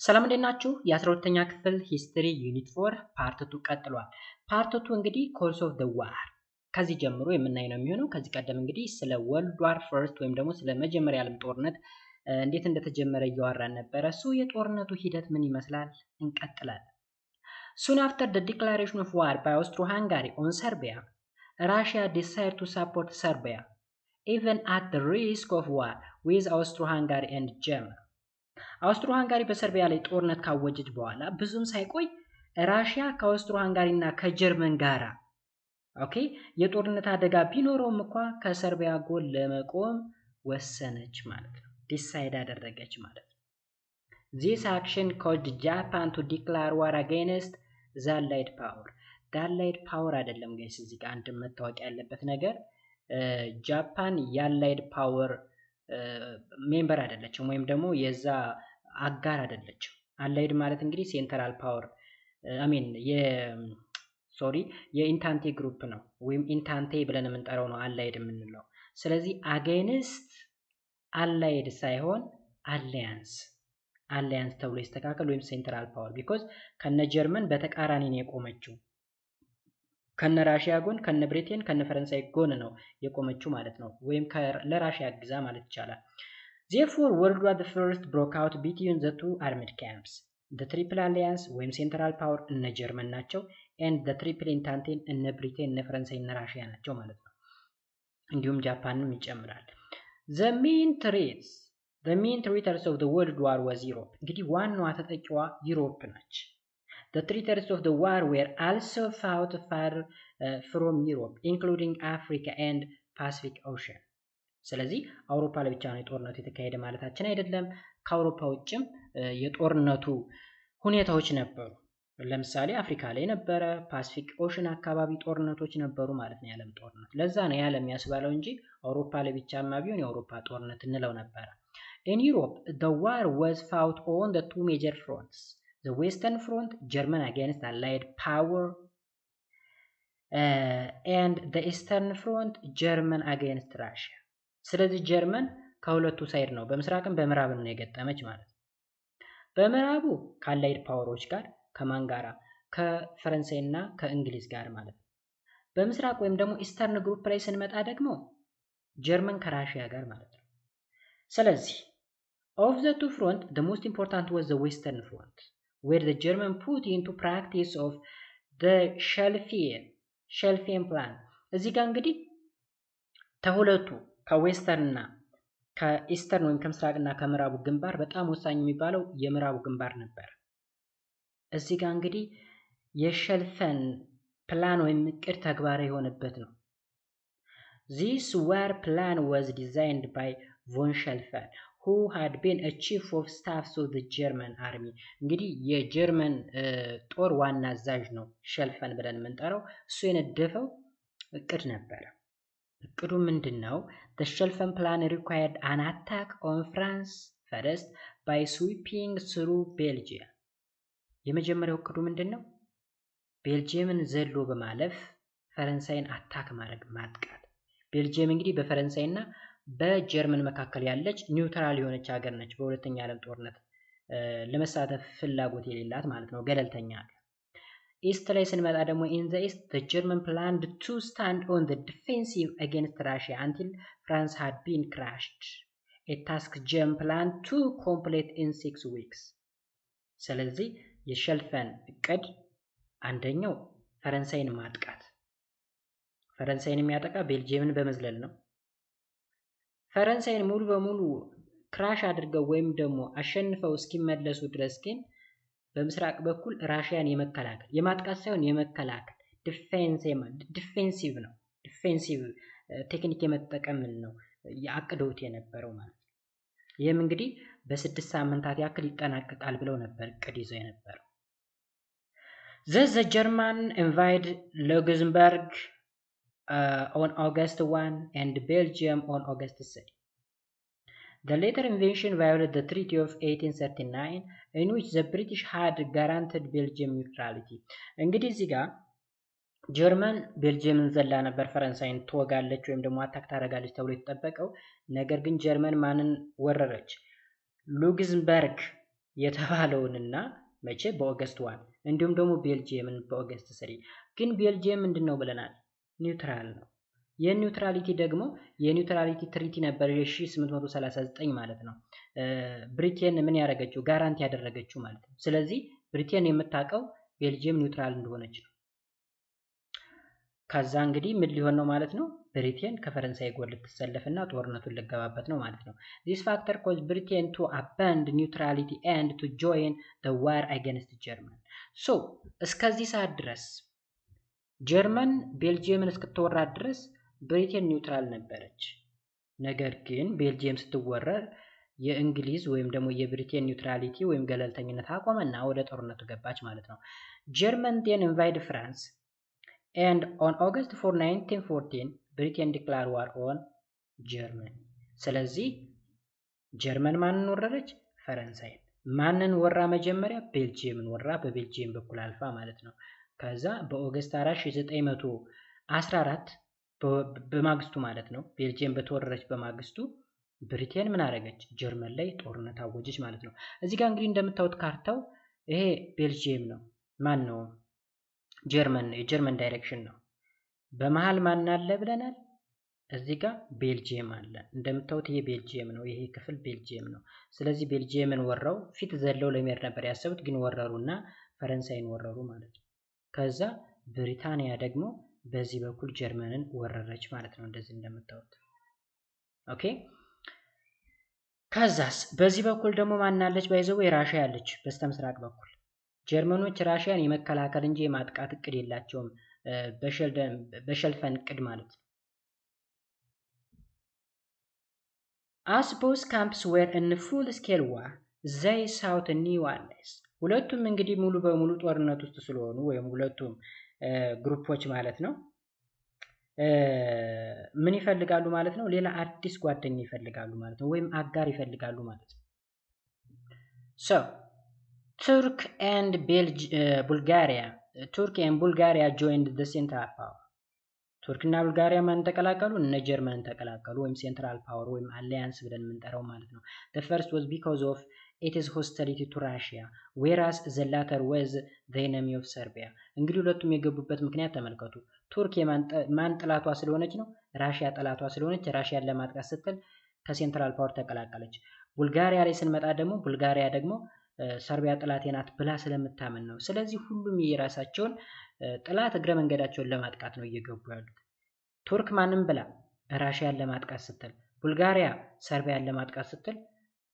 ሰላም እንዴት ናችሁ? የ12ኛ ክፍል ሂስትሪ ዩኒት 4 ፓርት 2 ቀጥሏል። ፓርት 2 እንግዲህ ኮርስ ኦፍ ዘ ዋር ከዚህ ጀምሮ የምናይ ነው የሚሆነው። ከዚህ ቀደም እንግዲህ ስለ ወርልድ ዋር ፈርስት ወይም ደግሞ ስለ መጀመሪያ ዓለም ጦርነት እንዴት እንደተጀመረ እያወራን ነበረ። የጦርነቱ ሂደት ምን ይመስላል? እንቀጥላለን። Soon after the declaration of war by Austro-Hungary on Serbia, Russia decided to support Serbia, even at the risk of war with Austro-Hungary and Germany. አውስትሮ ሃንጋሪ በሰርቢያ ላይ ጦርነት ካወጀች በኋላ ብዙም ሳይቆይ ራሽያ ከአውስትሮ ሃንጋሪ እና ከጀርመን ጋራ የጦርነት አደጋ ቢኖረውም እንኳን ከሰርቢያ ጎን ለመቆም ወሰነች ማለት ነው። ዲሳይድ አደረገች ማለት ነው። This action caused Japan to declare war against the Allied power. The Allied power አይደለም ጋይስ፣ እዚህ ጋር አንድ መታወቅ ያለበት ነገር ጃፓን የአላይድ ፓወር ሜምበር አይደለችም ወይም ደግሞ የዛ አጋር አይደለችም። አላይድ ማለት እንግዲህ ሴንትራል ፓወር የኢንታንቴ ግሩፕ ነው ወይም ኢንታንቴ ብለን የምንጠራው ነው አላይድ የምንለው። ስለዚህ አጌንስት አላይድ ሳይሆን አሊያንስ ተብሎ ይስተካከል ወይም ሴንትራል ፓወር ቢኮዝ ከነ ጀርመን በተቃራኒ ነው የቆመችው። ከነ ራሽያ ጎን ከነ ብሪቴን ከነ ፈረንሳይ ጎን ነው የቆመችው ማለት ነው። ወይም ለራሽያ ግዛ ማለት ይቻላል። Therefore, World War I broke out between the two armed camps. The Triple Alliance ወይም ሴንትራል ፓወር እነ ጀርመን ናቸው and the Triple Entente እነ ብሪቴን እነ ፈረንሳይ እነ ራሽያ ናቸው ማለት ነው። እንዲሁም ጃፓንም ይጨምራል። The main threats of the World War was Europe. እንግዲህ ዋናዋ ተጠቂዋ ዩሮፕ ነች። The threats of the war were also fought far from Europe, including Africa and Pacific Ocean. ስለዚህ አውሮፓ ላይ ብቻ ነው የጦርነቱ የተካሄደ ማለታችን አይደለም። ከአውሮፓ ውጭም የጦርነቱ ሁኔታዎች ነበሩ። ለምሳሌ አፍሪካ ላይ ነበረ፣ ፓሲፊክ ኦሽን አካባቢ ጦርነቶች ነበሩ ማለት ነው የዓለም ጦርነት። ለዛ ነው የዓለም ያስባለው እንጂ አውሮፓ ላይ ብቻማ ቢሆን የአውሮፓ ጦርነት እንለው ነበረ። In Europe, the war was fought on the two major fronts. The Western Front, German against Allied power, and the Eastern Front, German against Russia. ስለዚህ ጀርመን ከሁለቱ ሳይድ ነው፣ በምስራቅም በምዕራብም ነው የገጠመች ማለት ነው። በምዕራቡ ከአላይድ ፓወሮች ጋር ከማን ጋራ? ከፈረንሳይና ከእንግሊዝ ጋር ማለት ነው። በምስራቅ ወይም ደግሞ ኢስተርን ግሩፕ ላይ ስንመጣ ደግሞ ጀርመን ከራሽያ ጋር ማለት ነው። ስለዚህ of the two front, the most important was the Western Front, where the German put into practice of the Schlieffen plan. እዚህ ጋር እንግዲህ ተሁለቱ ከዌስተርንና ከኢስተርን ወይም ከምስራቅና ከምዕራቡ ግንባር በጣም ወሳኝ የሚባለው የምዕራቡ ግንባር ነበር። እዚህ ጋር እንግዲህ የሸልፈን ፕላን ወይም እቅድ ተግባራዊ የሆነበት ነው። This war plan was designed by von Schlieffen, who had been a chief of staff of the German army. እንግዲህ የጀርመን ጦር ዋና አዛዥ ነው ሸልፈን ብለን የምንጠራው። እሱ የነደፈው እቅድ ነበር። እቅዱ ምንድነው? The Schlieffen plan required an attack on France first by sweeping through Belgium. የመጀመሪያው እቅዱ ምንድነው? ቤልጂየምን ዘሎ በማለፍ ፈረንሳይን አታክ ማጥቃት። ቤልጂየም እንግዲህ በፈረንሳይና በጀርመን መካከል ያለች ኒውትራል የሆነች ሀገር ነች። በሁለተኛ ዓለም ጦርነት ለመሳተፍ ፍላጎት የሌላት ማለት ነው፣ ገለልተኛ ሀገር። ኢስት ላይ ስንመጣ ደግሞ in the east the German planned to stand on the defensive against Russia until France had been crushed. A task German planned to complete in 6 weeks. ስለዚህ የሸልፈን እቅድ አንደኛው ፈረንሳይን ማጥቃት። ፈረንሳይን የሚያጠቃ ቤልጂየምን በመዝለል ነው። ፈረንሳይን ሙሉ በሙሉ ክራሽ አድርገው ወይም ደግሞ አሸንፈው እስኪመለሱ ድረስ ግን በምስራቅ በኩል ራሽያን የመከላከል የማጥቃት ሳይሆን የመከላከል ዲፌንሲቭ ነው። ዲፌንሲቭ ቴክኒክ የመጠቀም ነው ያቀደውት የነበረው ማለት ነው። ይህም እንግዲህ በ6 ሳምንታት ያክል ይጠናቀቃል ብለው ነበር እቅድ ይዘው የነበረው። Thus the German invaded Luxembourg on August 1 and Belgium on August 3. The latter invasion violated the Treaty of 1839 in which the British had guaranteed Belgium neutrality. እንግዲህ እዚህ ጋር ጀርመን ቤልጂየምን ዘላ ነበር ፈረንሳይን ትወጋለች ወይም ደግሞ አታክ ታደርጋለች ተብሎ የተጠበቀው። ነገር ግን ጀርመን ማንን ወረረች? ሉክዝምበርግ የተባለውንና መቼ በኦገስት 1 እንዲሁም ደግሞ ቤልጂየምን በኦገስት 3 ግን ቤልጂየም ምንድነው ብለናል ኒውትራል ነው የኒውትራሊቲ ደግሞ የኒውትራሊቲ ትሪቲ ነበር የ1839 ማለት ነው ብሪቴን ምን ያደረገችው ጋራንቲ ያደረገችው ማለት ነው ስለዚህ ብሪቴን የምታቀው ቤልጂየም ኒውትራል እንደሆነች ነው ከዛ እንግዲህ ምን ሊሆን ነው ማለት ነው ብሪቴን ከፈረንሳይ ጎን ልትሰለፍና ጦርነቱን ልገባበት ነው ማለት ነው this factor caused Britain to abandon neutrality and to join the war against Germany so እስከዚህ ሰዓት ድረስ ጀርመን ቤልጂየምን እስክትወራ ድረስ ብሪቴን ኒውትራል ነበረች ነገር ግን ቤልጂየም ስትወረር የእንግሊዝ ወይም ደግሞ የብሪቴን ኒውትራሊቲ ወይም ገለልተኝነት አቆመና ወደ ጦርነቱ ገባች ማለት ነው ጀርመን then invaded France and on August 4 1914 Britain declared war on Germany ስለዚህ ጀርመን ማንን ወረረች ፈረንሳይ ማንን ወራ መጀመሪያ ቤልጂየምን ወራ በቤልጂየም በኩል አልፋ ማለት ነው ከዛ በኦገስት 4 1914 በማግስቱ ማለት ነው ቤልጂየም በተወረረች በማግስቱ ብሪቴን ምን አደረገች ጀርመን ላይ ጦርነት አወጀች ማለት ነው እዚህ ጋር እንግዲህ እንደምታዩት ካርታው ይሄ ቤልጂየም ነው ማን ነው ጀርመን የጀርመን ዳይሬክሽን ነው በመሃል ማን አለ ብለናል እዚህ ጋር ቤልጂየም አለ እንደምታዩት ይሄ ቤልጂየም ነው ይሄ ክፍል ቤልጂየም ነው ስለዚህ ቤልጂየምን ወራው ፊት ዘለው ለመሄድ ነበር ያሰቡት ግን ወረሩና ፈረንሳይን ወረሩ ማለት ነው ከዛ ብሪታንያ ደግሞ በዚህ በኩል ጀርመንን ወረረች ማለት ነው እንደዚህ እንደምታዩት ኦኬ ከዛስ በዚህ በኩል ደግሞ ማናለች ባይዘው የራሺያ ያለች በስተምስራቅ በኩል ጀርመኖች ራሺያን የመከላከል እንጂ የማጥቃት እቅድ የላቸውም በሸልፈን እቅድ ማለት As both camps were in full scale war they sought new allies ሁለቱም እንግዲህ ሙሉ በሙሉ ጦርነት ውስጥ ስለሆኑ ወይም ሁለቱም ግሩፖች ማለት ነው ምን ይፈልጋሉ ማለት ነው ሌላ አዲስ ጓደኛ ይፈልጋሉ ማለት ነው ወይም አጋር ይፈልጋሉ ማለት ነው so Turk and Bulgaria joined the Central Power ቱርክና ቡልጋሪያ ማን ተቀላቀሉ እነ ጀርመንን ተቀላቀሉ ወይም ሴንትራል ፓወር ወይም አሊያንስ ብለን የምንጠራው ማለት ነው the first was because of its hostility to Russia whereas the latter was the enemy of Serbia እንግዲህ ሁለቱም የገቡበት ምክንያት ተመልከቱ ቱርክ ማን ጥላቷ ስለሆነች ነው ራሺያ ጥላቷ ስለሆነች ራሺያን ለማጥቃት ስትል ከሴንትራል ፓወር ተቀላቀለች ቡልጋሪያ ላይ ስንመጣ ደግሞ ቡልጋሪያ ደግሞ ሰርቢያ ጥላቴ ናት ብላ ስለምታመን ነው ስለዚህ ሁሉም የራሳቸውን ጥላት እግረ መንገዳቸውን ለማጥቃት ነው እየገቡ ያሉት ቱርክ ማንም ብላ ራሺያን ለማጥቃት ስትል ቡልጋሪያ ሰርቢያን ለማጥቃት ስትል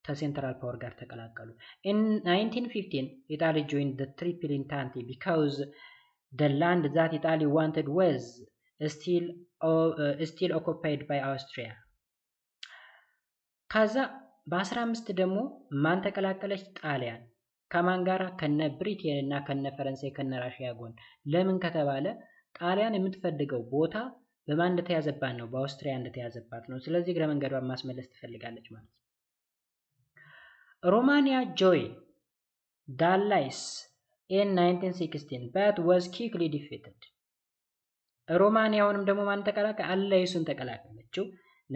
ከሴንትራል ፓወር ጋር ተቀላቀሉ in 1915 Italy joined the Triple Entente because the land that Italy wanted was still occupied by Austria ከዛ በ15 ደግሞ ማን ተቀላቀለች ጣሊያን ከማን ጋራ ከነ ብሪቴን እና ከነ ፈረንሳይ ከነ ራሺያ ጎን ለምን ከተባለ ጣሊያን የምትፈልገው ቦታ በማን እንደተያዘባት ነው በአውስትሪያ እንደተያዘባት ነው ስለዚህ ግረ መንገዷን ማስመለስ ትፈልጋለች ማለት ነው ሮማኒያ joined the Allies in 1916 but was quickly defeated ሮማኒያውንም ደግሞ ማን ተቀላቀለ አላይሱን ተቀላቀለችው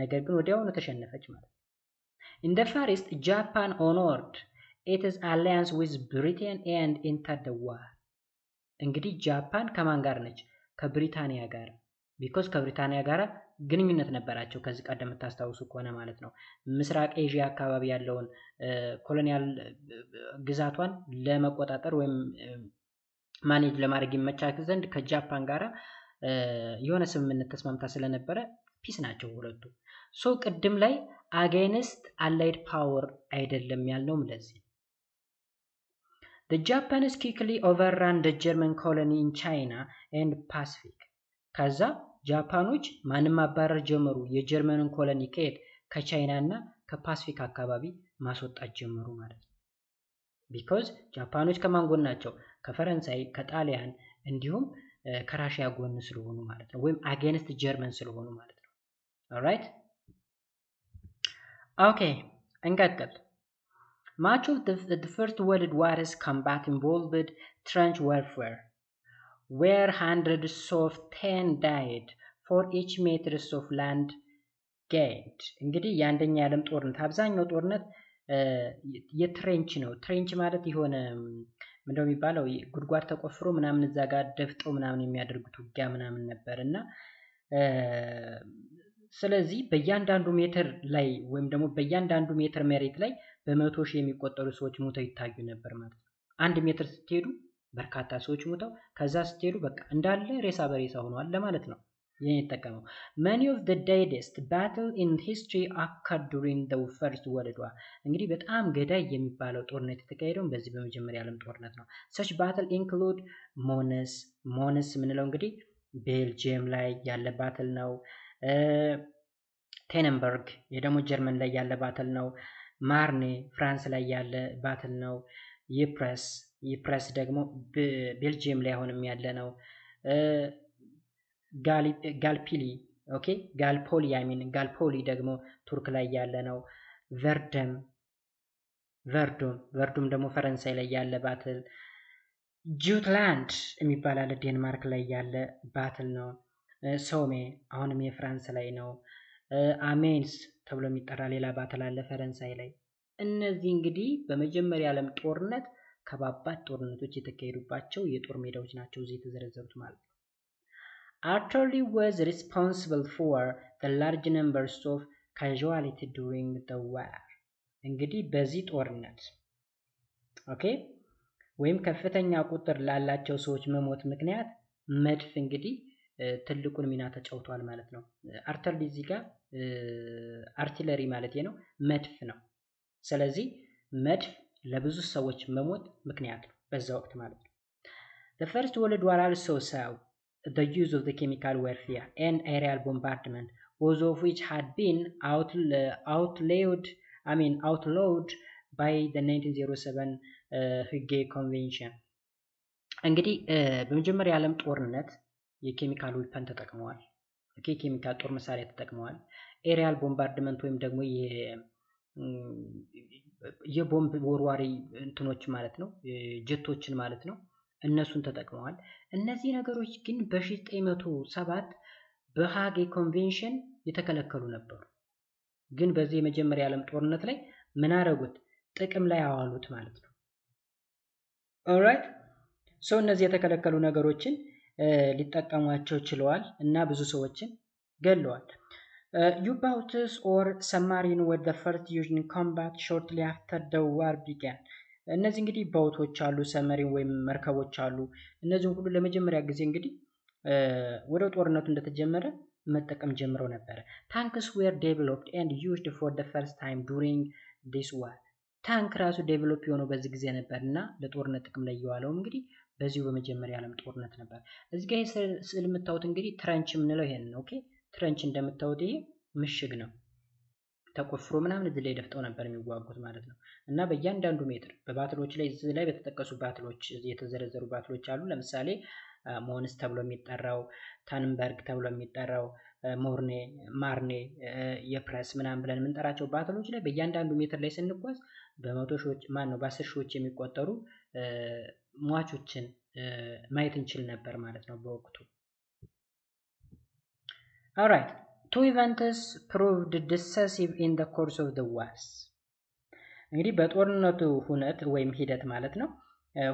ነገር ግን ወዲያውኑ ተሸነፈች ማለት In the Far East, Japan honored its alliance with Britain and entered the war. እንግዲህ ጃፓን ከማን ጋር ነች ከብሪታንያ ጋር because ከብሪታንያ ጋር ግንኙነት ነበራቸው ከዚህ ቀደም ተታስተውሱ ከሆነ ማለት ነው ምስራቅ ኤዥያ አካባቢ ያለውን ኮሎኒያል ግዛቷን ለመቆጣጠር ወይም ማኔጅ ለማድረግ ይመቻት ዘንድ ከጃፓን ጋር የሆነ ስምምነት ተስማምታ ስለነበረ ፒስ ናቸው ሁለቱ ሶ ቅድም ላይ against allied power አይደለም ያልነው ለዚህ The Japanese quickly overran the German colony in China and Pacific ከዛ ጃፓኖች ማንም ማባረር ጀመሩ የጀርመንን ኮሎኒ ከቻይና እና ከፓሲፊክ አካባቢ ማስወጣት ጀመሩ ማለት ነው because ጃፓኖች ከማን ጎን ናቸው ከፈረንሳይ ከጣሊያን እንዲሁም ከራሺያ ጎን ስለሆኑ ማለት ነው ወይም against ጀርመን ስለሆኑ ማለት ነው alright Okay, እንቀጥል Much of the First World War's combat involved trench warfare, where hundreds of men died for each meters of land gained. እንግዲህ የአንደኛ የዓለም ጦርነት አብዛኛው ጦርነት የትሬንች ነው። ትሬንች ማለት የሆነ ምንድነው የሚባለው ጉድጓድ ተቆፍሮ ምናምን እዛ ጋር ደፍጠው ምናምን የሚያደርጉት ውጊያ ምናምን ነበር እና ስለዚህ በእያንዳንዱ ሜትር ላይ ወይም ደግሞ በእያንዳንዱ ሜትር መሬት ላይ በመቶ ሺህ የሚቆጠሩ ሰዎች ሞተው ይታዩ ነበር ማለት ነው። 1 ሜትር ስትሄዱ በርካታ ሰዎች ሞተው ከዛ ስትሄዱ በቃ እንዳለ ሬሳ በሬሳ ሆኗል ለማለት ነው። ይሄን የተጠቀመው many of the deadliest battle in history occurred during the first world war እንግዲህ በጣም ገዳይ የሚባለው ጦርነት የተካሄደው በዚህ በመጀመሪያ ዓለም ጦርነት ነው። such battle include ሞነስ ምንለው እንግዲህ ቤልጂየም ላይ ያለ ባትል ነው። ቴነንበርግ የደሞ ጀርመን ላይ ያለ ባትል ነው። ማርኔ ፍራንስ ላይ ያለ ባትል ነው። ይፕረስ ደግሞ ቤልጂየም ላይ አሁንም ያለ ነው። ጋልፒሊ ኦኬ ጋልፖሊ ደግሞ ቱርክ ላይ ያለ ነው። ቨርዱም ደግሞ ፈረንሳይ ላይ ያለ ባትል። ጁትላንድ የሚባል አለ ዴንማርክ ላይ ያለ ባትል ነው። ሶሜ አሁንም የፍራንስ ላይ ነው። አሜንስ ተብሎ የሚጠራ ሌላ ባትል አለ ፈረንሳይ ላይ። እነዚህ እንግዲህ በመጀመሪያ ዓለም ጦርነት ከባባድ ጦርነቶች የተካሄዱባቸው የጦር ሜዳዎች ናቸው እዚህ የተዘረዘሩት ማለት ነው። Artillery was responsible for the large numbers of casualties during the war. እንግዲህ በዚህ ጦርነት ኦኬ ወይም ከፍተኛ ቁጥር ላላቸው ሰዎች መሞት ምክንያት መድፍ እንግዲህ ትልቁን ሚና ተጫውቷል ማለት ነው። አርተለሪ እዚህ ጋር አርቲለሪ ማለት ነው መድፍ ነው። ስለዚህ መድፍ ለብዙ ሰዎች መሞት ምክንያት ነው በዛ ወቅት ማለት ነው። The first world war also saw the use of the chemical warfare and aerial bombardment, both of which had been outlawed by the 1907 ህጌ ኮንቬንሽን። እንግዲህ በመጀመሪያ ዓለም ጦርነት የኬሚካል ዌፐን ተጠቅመዋል። ኬሚካል ጦር መሳሪያ ተጠቅመዋል። ኤሪያል ቦምባርድመንት ወይም ደግሞ የቦምብ ወርዋሪ እንትኖች ማለት ነው ጀቶችን ማለት ነው እነሱን ተጠቅመዋል። እነዚህ ነገሮች ግን በ1907 በሃጌ ኮንቬንሽን የተከለከሉ ነበሩ። ግን በዚህ የመጀመሪያ ዓለም ጦርነት ላይ ምን አደረጉት? ጥቅም ላይ አዋሉት ማለት ነው። ኦልራይት ሶ እነዚህ የተከለከሉ ነገሮችን ሊጠቀሟቸው ችለዋል እና ብዙ ሰዎችን ገለዋል። U-boats or submarine were the first used in combat shortly after the war began. እነዚህ እንግዲህ ባውቶች አሉ፣ ሰመሪን ወይም መርከቦች አሉ። እነዚህን ሁሉ ለመጀመሪያ ጊዜ እንግዲህ ወደ ጦርነቱ እንደተጀመረ መጠቀም ጀምረው ነበር። ታንክስ were developed and used for the first time during this war. ታንክ ራሱ ዴቨሎፕ የሆነው በዚህ ጊዜ ነበርና ለጦርነት ጥቅም ላይ የዋለው እንግዲህ በዚሁ በመጀመሪያ ዓለም ጦርነት ነበር። እዚህ ጋር ስዕል የምታዩት እንግዲህ ትረንች የምንለው ይሄን ነው። ኦኬ ትረንች እንደምታዩት ይሄ ምሽግ ነው። ተቆፍሮ ምናምን እዚህ ላይ ደፍጠው ነበር የሚዋጉት ማለት ነው። እና በእያንዳንዱ ሜትር በባትሎች ላይ እዚህ ላይ በተጠቀሱ ባትሎች የተዘረዘሩ ባትሎች አሉ። ለምሳሌ ሞንስ ተብሎ የሚጠራው፣ ታንንበርግ ተብሎ የሚጠራው፣ ማርኔ፣ የፕረስ ምናምን ብለን የምንጠራቸው ባትሎች ላይ በእያንዳንዱ ሜትር ላይ ስንጓዝ በመቶ ሺዎች በ10 ሺዎች የሚቆጠሩ ሟቾችን ማየት እንችል ነበር ማለት ነው በወቅቱ። Alright, two events proved decisive in the course of the wars. እንግዲህ በጦርነቱ ሁነት ወይም ሂደት ማለት ነው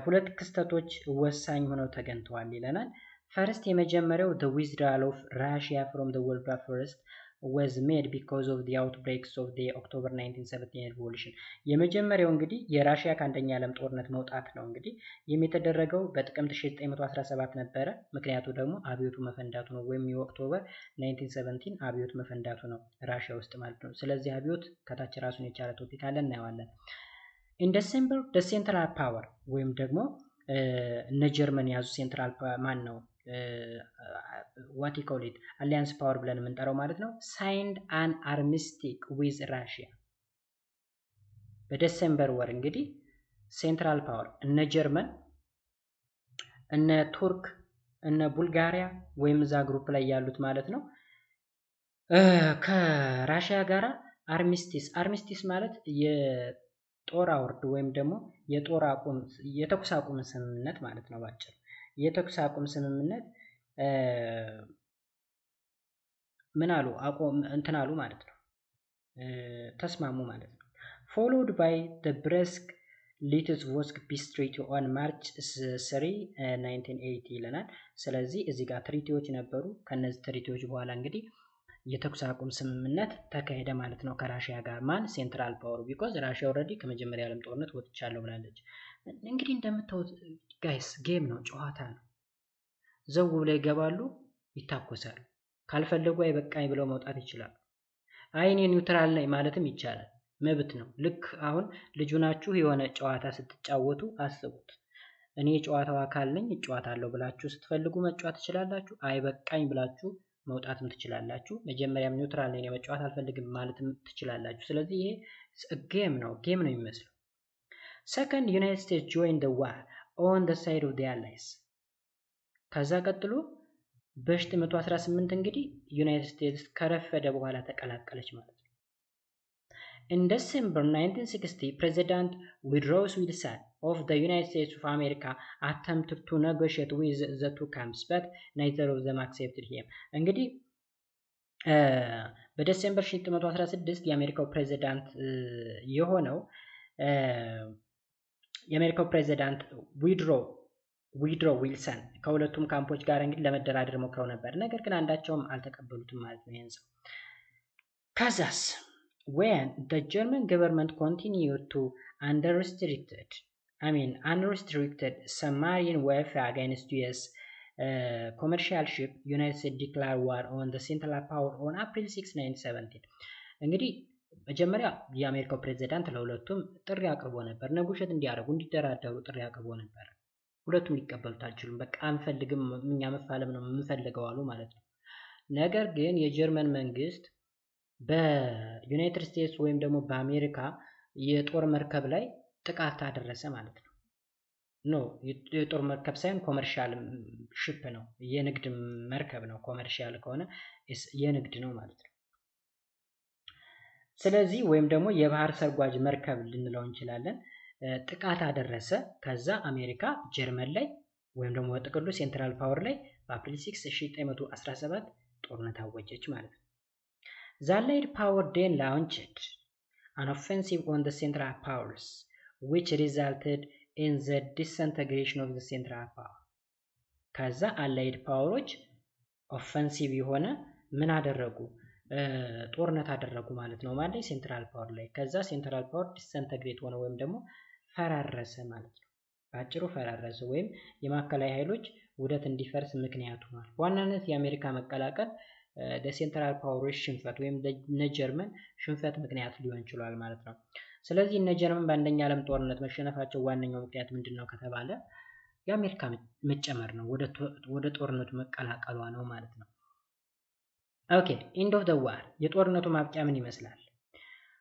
ሁለት ክስተቶች ወሳኝ ሆነው ተገኝተዋል ይለናል። ፈርስት የመጀመሪያው the withdrawal of Russia from the World War First was made because of the outbreaks of the October 1917 revolution. የመጀመሪያው እንግዲህ የራሽያ ከአንደኛ ዓለም ጦርነት መውጣት ነው። እንግዲህ ይህም የተደረገው በጥቅምት 1917 ነበረ። ምክንያቱ ደግሞ አብዮቱ መፈንዳቱ ነው፣ ወይም የኦክቶበር 1917 አብዮት መፈንዳቱ ነው ራሽያ ውስጥ ማለት ነው። ስለዚህ አብዮት ከታች ራሱን የቻለ ቶፒክ አለ እናየዋለን። In December the central power ወይም ደግሞ እነ ጀርመን ያዙ ሴንትራል ማን ነው what you call it alliance power ብለን የምንጠራው ማለት ነው signed an armistice with Russia። በዲሴምበር ወር እንግዲህ ሴንትራል ፓወር እነ ጀርመን፣ እነ ቱርክ፣ እነ ቡልጋሪያ ወይም እዛ ግሩፕ ላይ ያሉት ማለት ነው ከራሽያ ጋራ አርሚስቲስ ማለት የጦር አውርድ ወይም ደግሞ የጦር አቁም የተኩስ አቁም ስምምነት ማለት ነው ባጭሩ። የተኩስ አቁም ስምምነት ምን አሉ እንትን አሉ ማለት ነው ተስማሙ ማለት ነው። followed by the Brest Litovsk peace treaty on March 3 1980 ይለናል። ስለዚህ እዚህ ጋር ትሪቲዎች ነበሩ። ከነዚህ ትሪቲዎች በኋላ እንግዲህ የተኩስ አቁም ስምምነት ተካሄደ ማለት ነው ከራሽያ ጋር። ማን? ሴንትራል ፓወር ቢኮዝ ራሽያ ኦልሬዲ ከመጀመሪያ ዓለም ጦርነት ወጥቻለሁ ብላለች። እንግዲህ እንደምታዩት ጋይስ ጌም ነው፣ ጨዋታ ነው። ዘው ብለው ይገባሉ፣ ይታኮሳሉ። ካልፈለጉ አይበቃኝ ብለው መውጣት ይችላሉ። አይኔ ኒውትራል ነኝ ማለትም ይቻላል፣ መብት ነው። ልክ አሁን ልጁ ናችሁ የሆነ ጨዋታ ስትጫወቱ አስቡት። እኔ የጨዋታው አካል ነኝ እጫወታለሁ ብላችሁ ስትፈልጉ መጫወት ትችላላችሁ። አይበቃኝ ብላችሁ መውጣትም ትችላላችሁ። መጀመሪያም ኒውትራል ነኝ መጫወት አልፈልግም ማለትም ትችላላችሁ። ስለዚህ ይሄ ጌም ነው የሚመስለው። ሰከንድ ዩናይትድ ስቴትስ ጆይን the war on the side of the allies። ከዛ ቀጥሎ በ1918 እንግዲህ ዩናይትድ ስቴትስ ከረፈደ በኋላ ተቀላቀለች ማለት ነው። In December 1960, President Woodrow Wilson of the United States of America attempted to negotiate with the two camps, but neither of them accepted him. እንግዲህ በዲሴምበር 1916 የአሜሪካው ፕሬዚዳንት የሆነው የአሜሪካው ፕሬዚዳንት ዊድሮ ዊልሰን ከሁለቱም ካምፖች ጋር እንግዲህ ለመደራደር ሞክረው ነበር። ነገር ግን አንዳቸውም አልተቀበሉትም ማለት ነው። ይሄን ሰው ከዛስ when the German government continued to unrestricted submarine warfare against US commercial ship, United States declared war on the Central Power on April 6, 1917. እንግዲህ መጀመሪያ የአሜሪካው ፕሬዚዳንት ለሁለቱም ጥሪ አቅርቦ ነበር፣ ነጉሸት እንዲያደርጉ እንዲደራደሩ ጥሪ አቅርቦ ነበር። ሁለቱም ሊቀበሉት አልቻሉም። በቃ አንፈልግም፣ እኛ መፋለም ነው የምንፈልገው አሉ ማለት ነው። ነገር ግን የጀርመን መንግስት በዩናይትድ ስቴትስ ወይም ደግሞ በአሜሪካ የጦር መርከብ ላይ ጥቃት አደረሰ ማለት ነው። የጦር መርከብ ሳይሆን ኮመርሻል ሽፕ ነው፣ የንግድ መርከብ ነው። ኮመርሻል ከሆነ የንግድ ነው ማለት ነው። ስለዚህ ወይም ደግሞ የባህር ሰርጓጅ መርከብ ልንለው እንችላለን። ጥቃት አደረሰ። ከዛ አሜሪካ ጀርመን ላይ ወይም ደግሞ በጥቅሉ ሴንትራል ፓወር ላይ በአፕሪል 6 1917 ጦርነት አወጀች ማለት ነው። The Allied power then launched an offensive on the Central Powers, which resulted in the disintegration of the Central Power. ከዛ አላይድ ፓወሮች ኦፌንሲቭ የሆነ ምን አደረጉ? ጦርነት አደረጉ ማለት ነው ማለት ሴንትራል ፓወር ላይ። ከዛ ሴንትራል ፓወር ዲስኢንተግሬት ሆነ ወይም ደግሞ ፈራረሰ ማለት ነው። በአጭሩ ፈራረሰ ወይም የማዕከላዊ ኃይሎች ውህደት እንዲፈርስ ምክንያት ሆኗል። በዋናነት የአሜሪካ መቀላቀል ለሴንትራል ፓወሮች ሽንፈት ወይም ለጀርመን ሽንፈት ምክንያት ሊሆን ይችላል ማለት ነው። ስለዚህ እነ ጀርመን በአንደኛ ዓለም ጦርነት መሸነፋቸው ዋነኛው ምክንያት ምንድነው ከተባለ የአሜሪካ መጨመር ነው፣ ወደ ጦርነቱ መቀላቀሏ ነው ማለት ነው። ኦኬ ኤንድ ኦፍ ዘ ዋር የጦርነቱ ማብቂያ ምን ይመስላል?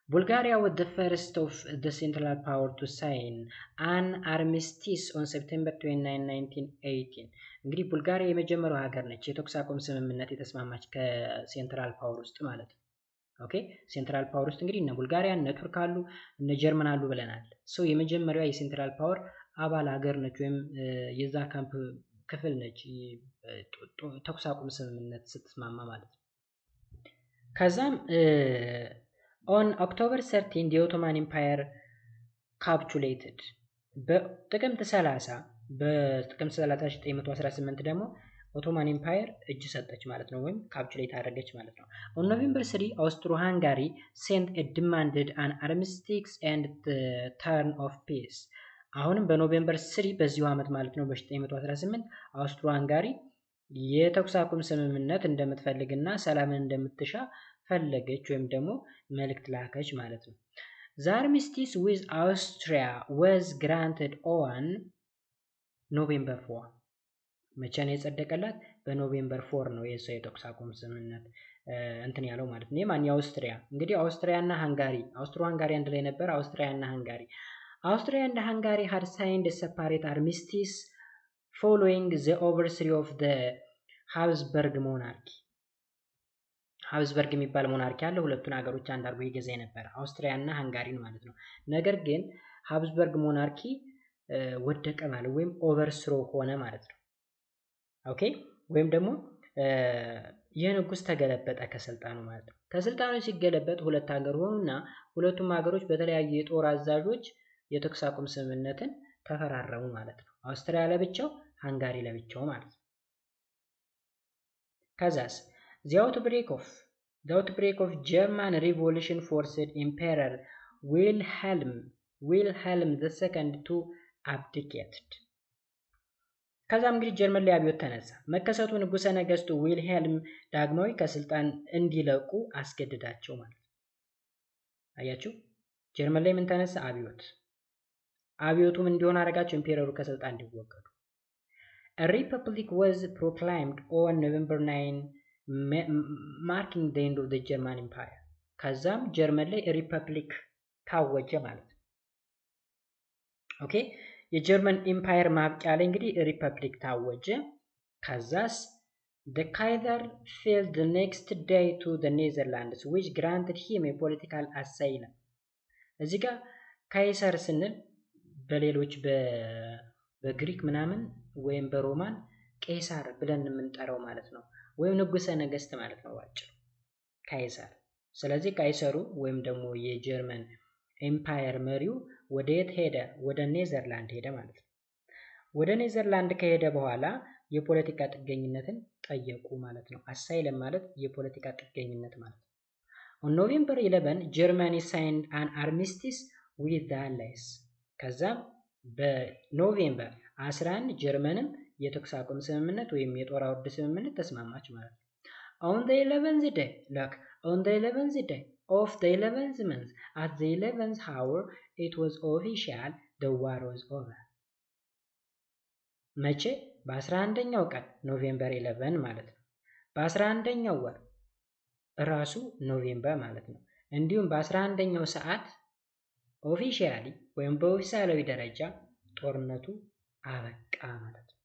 Bulgaria was the first of the Central Power to sign an armistice on September 29, 1918. እንግዲህ ቡልጋሪያ የመጀመሪያው ሀገር ነች የተኩስ አቁም ስምምነት የተስማማች ከሴንትራል ፓወር ውስጥ ማለት ነው። ኦኬ ሴንትራል ፓወር ውስጥ እንግዲህ እነ ቡልጋሪያ እነ ቱርክ አሉ እነ ጀርመን አሉ ብለናል። ሶ የመጀመሪያዋ የሴንትራል ፓወር አባል ሀገር ነች ወይም የዛ ካምፕ ክፍል ነች ተኩስ አቁም ስምምነት ስትስማማ ማለት ነው። ከዛም on October 13 the Ottoman Empire capitulated. በጥቅምት 30 1918 ደግሞ ኦቶማን ኤምፓየር እጅ ሰጠች ማለት ነው ወይም ካፕቹሌት አደረገች ማለት ነው። on November 3 Austro-Hungary sent a demanded an armistice and the turn of peace. አሁንም በኖቬምበር 3 በዚሁ ዓመት ማለት ነው በ1918 አውስትሮ ሃንጋሪ የተኩስ አቁም ስምምነት እንደምትፈልግና ሰላምን እንደምትሻ ፈለገች ወይም ደግሞ መልእክት ላከች ማለት ነው። The armistice with Austria was granted on November 4. መቼ ነው የጸደቀላት? በኖቬምበር 4 ነው የእሷ የተኩስ አቁም ስምምነት እንትን ያለው ማለት ነው። የማን? የአውስትሪያ። እንግዲህ አውስትሪያና ሃንጋሪ አውስትሮ ሃንጋሪ አንድ ላይ ነበር። አውስትሪያና ሃንጋሪ Austria and Hungary had signed a separate armistice following the overthrow of the Habsburg monarchy. ሀብስበርግ የሚባል ሞናርኪ አለ። ሁለቱን ሀገሮች አንድ አድርጎ ይገዛ ነበር አውስትሪያ እና ሃንጋሪን ማለት ነው። ነገር ግን ሀብስበርግ ሞናርኪ ወደቀ ማለት ወይም ኦቨርስሮ ሆነ ማለት ነው። ኦኬ ወይም ደግሞ የንጉስ ተገለበጠ ከስልጣኑ ማለት ነው። ከስልጣኑ ሲገለበጥ ሁለት ሀገር ሆኑና ሁለቱም ሀገሮች በተለያዩ የጦር አዛዦች የተኩስ አቁም ስምምነትን ተፈራረሙ ማለት ነው። አውስትሪያ ለብቻው፣ ሃንጋሪ ለብቻው ማለት ነው። ከዛስ the outbreak of German revolution forced Emperor Wilhelm II to abdicate። ከዛም እንግዲህ ጀርመን ላይ አብዮት ተነሳ። መከሰቱ ንጉሠ ነገሥቱ ዊልሄልም ዳግማዊ ከስልጣን እንዲለቁ አስገድዳቸው ማለት ነው። አያችሁ ጀርመን ላይ ምን ተነሳ? አብዮቱም እንዲሆን አደረጋቸው፣ ኢምፔረሩ ከስልጣን እንዲወገዱ። A republic was proclaimed on November 9 marking the end of the German Empire። ከዛም ጀርመን ላይ ሪፐብሊክ ታወጀ ማለት ነው። ኦኬ የጀርመን ኢምፓየር ማብቂያ ላይ እንግዲህ ሪፐብሊክ ታወጀ። ከዛስ the Kaiser fell the next day to the Netherlands which granted him a political asylum። እዚህ ጋር ካይሰር ስንል በሌሎች በግሪክ ምናምን ወይም በሮማን ቄሳር ብለን የምንጠራው ማለት ነው፣ ወይም ንጉሠ ነገሥት ማለት ነው ባጭሩ ካይሰር። ስለዚህ ካይሰሩ ወይም ደግሞ የጀርመን ኤምፓየር መሪው ወደ የት ሄደ? ወደ ኔዘርላንድ ሄደ ማለት ነው። ወደ ኔዘርላንድ ከሄደ በኋላ የፖለቲካ ጥገኝነትን ጠየቁ ማለት ነው። አሳይለም ማለት የፖለቲካ ጥገኝነት ማለት ነው። on November 11 Germany signed an armistice with the Allies። ከዛም በኖቬምበር 11 ጀርመንም የተኩስ አቁም ስምምነት ወይም የጦር አውርድ ስምምነት ተስማማች ማለት ነው። on the 11th day of the 11th month at the 11th hour it was official the war was over። መቼ? በ11ኛው ቀን ኖቬምበር 11 ማለት ነው። በ11ኛው ወር ራሱ ኖቬምበር ማለት ነው። እንዲሁም በ11ኛው ሰዓት ኦፊሻሊ ወይም በኦፊሳላዊ ደረጃ ጦርነቱ አበቃ ማለት ነው።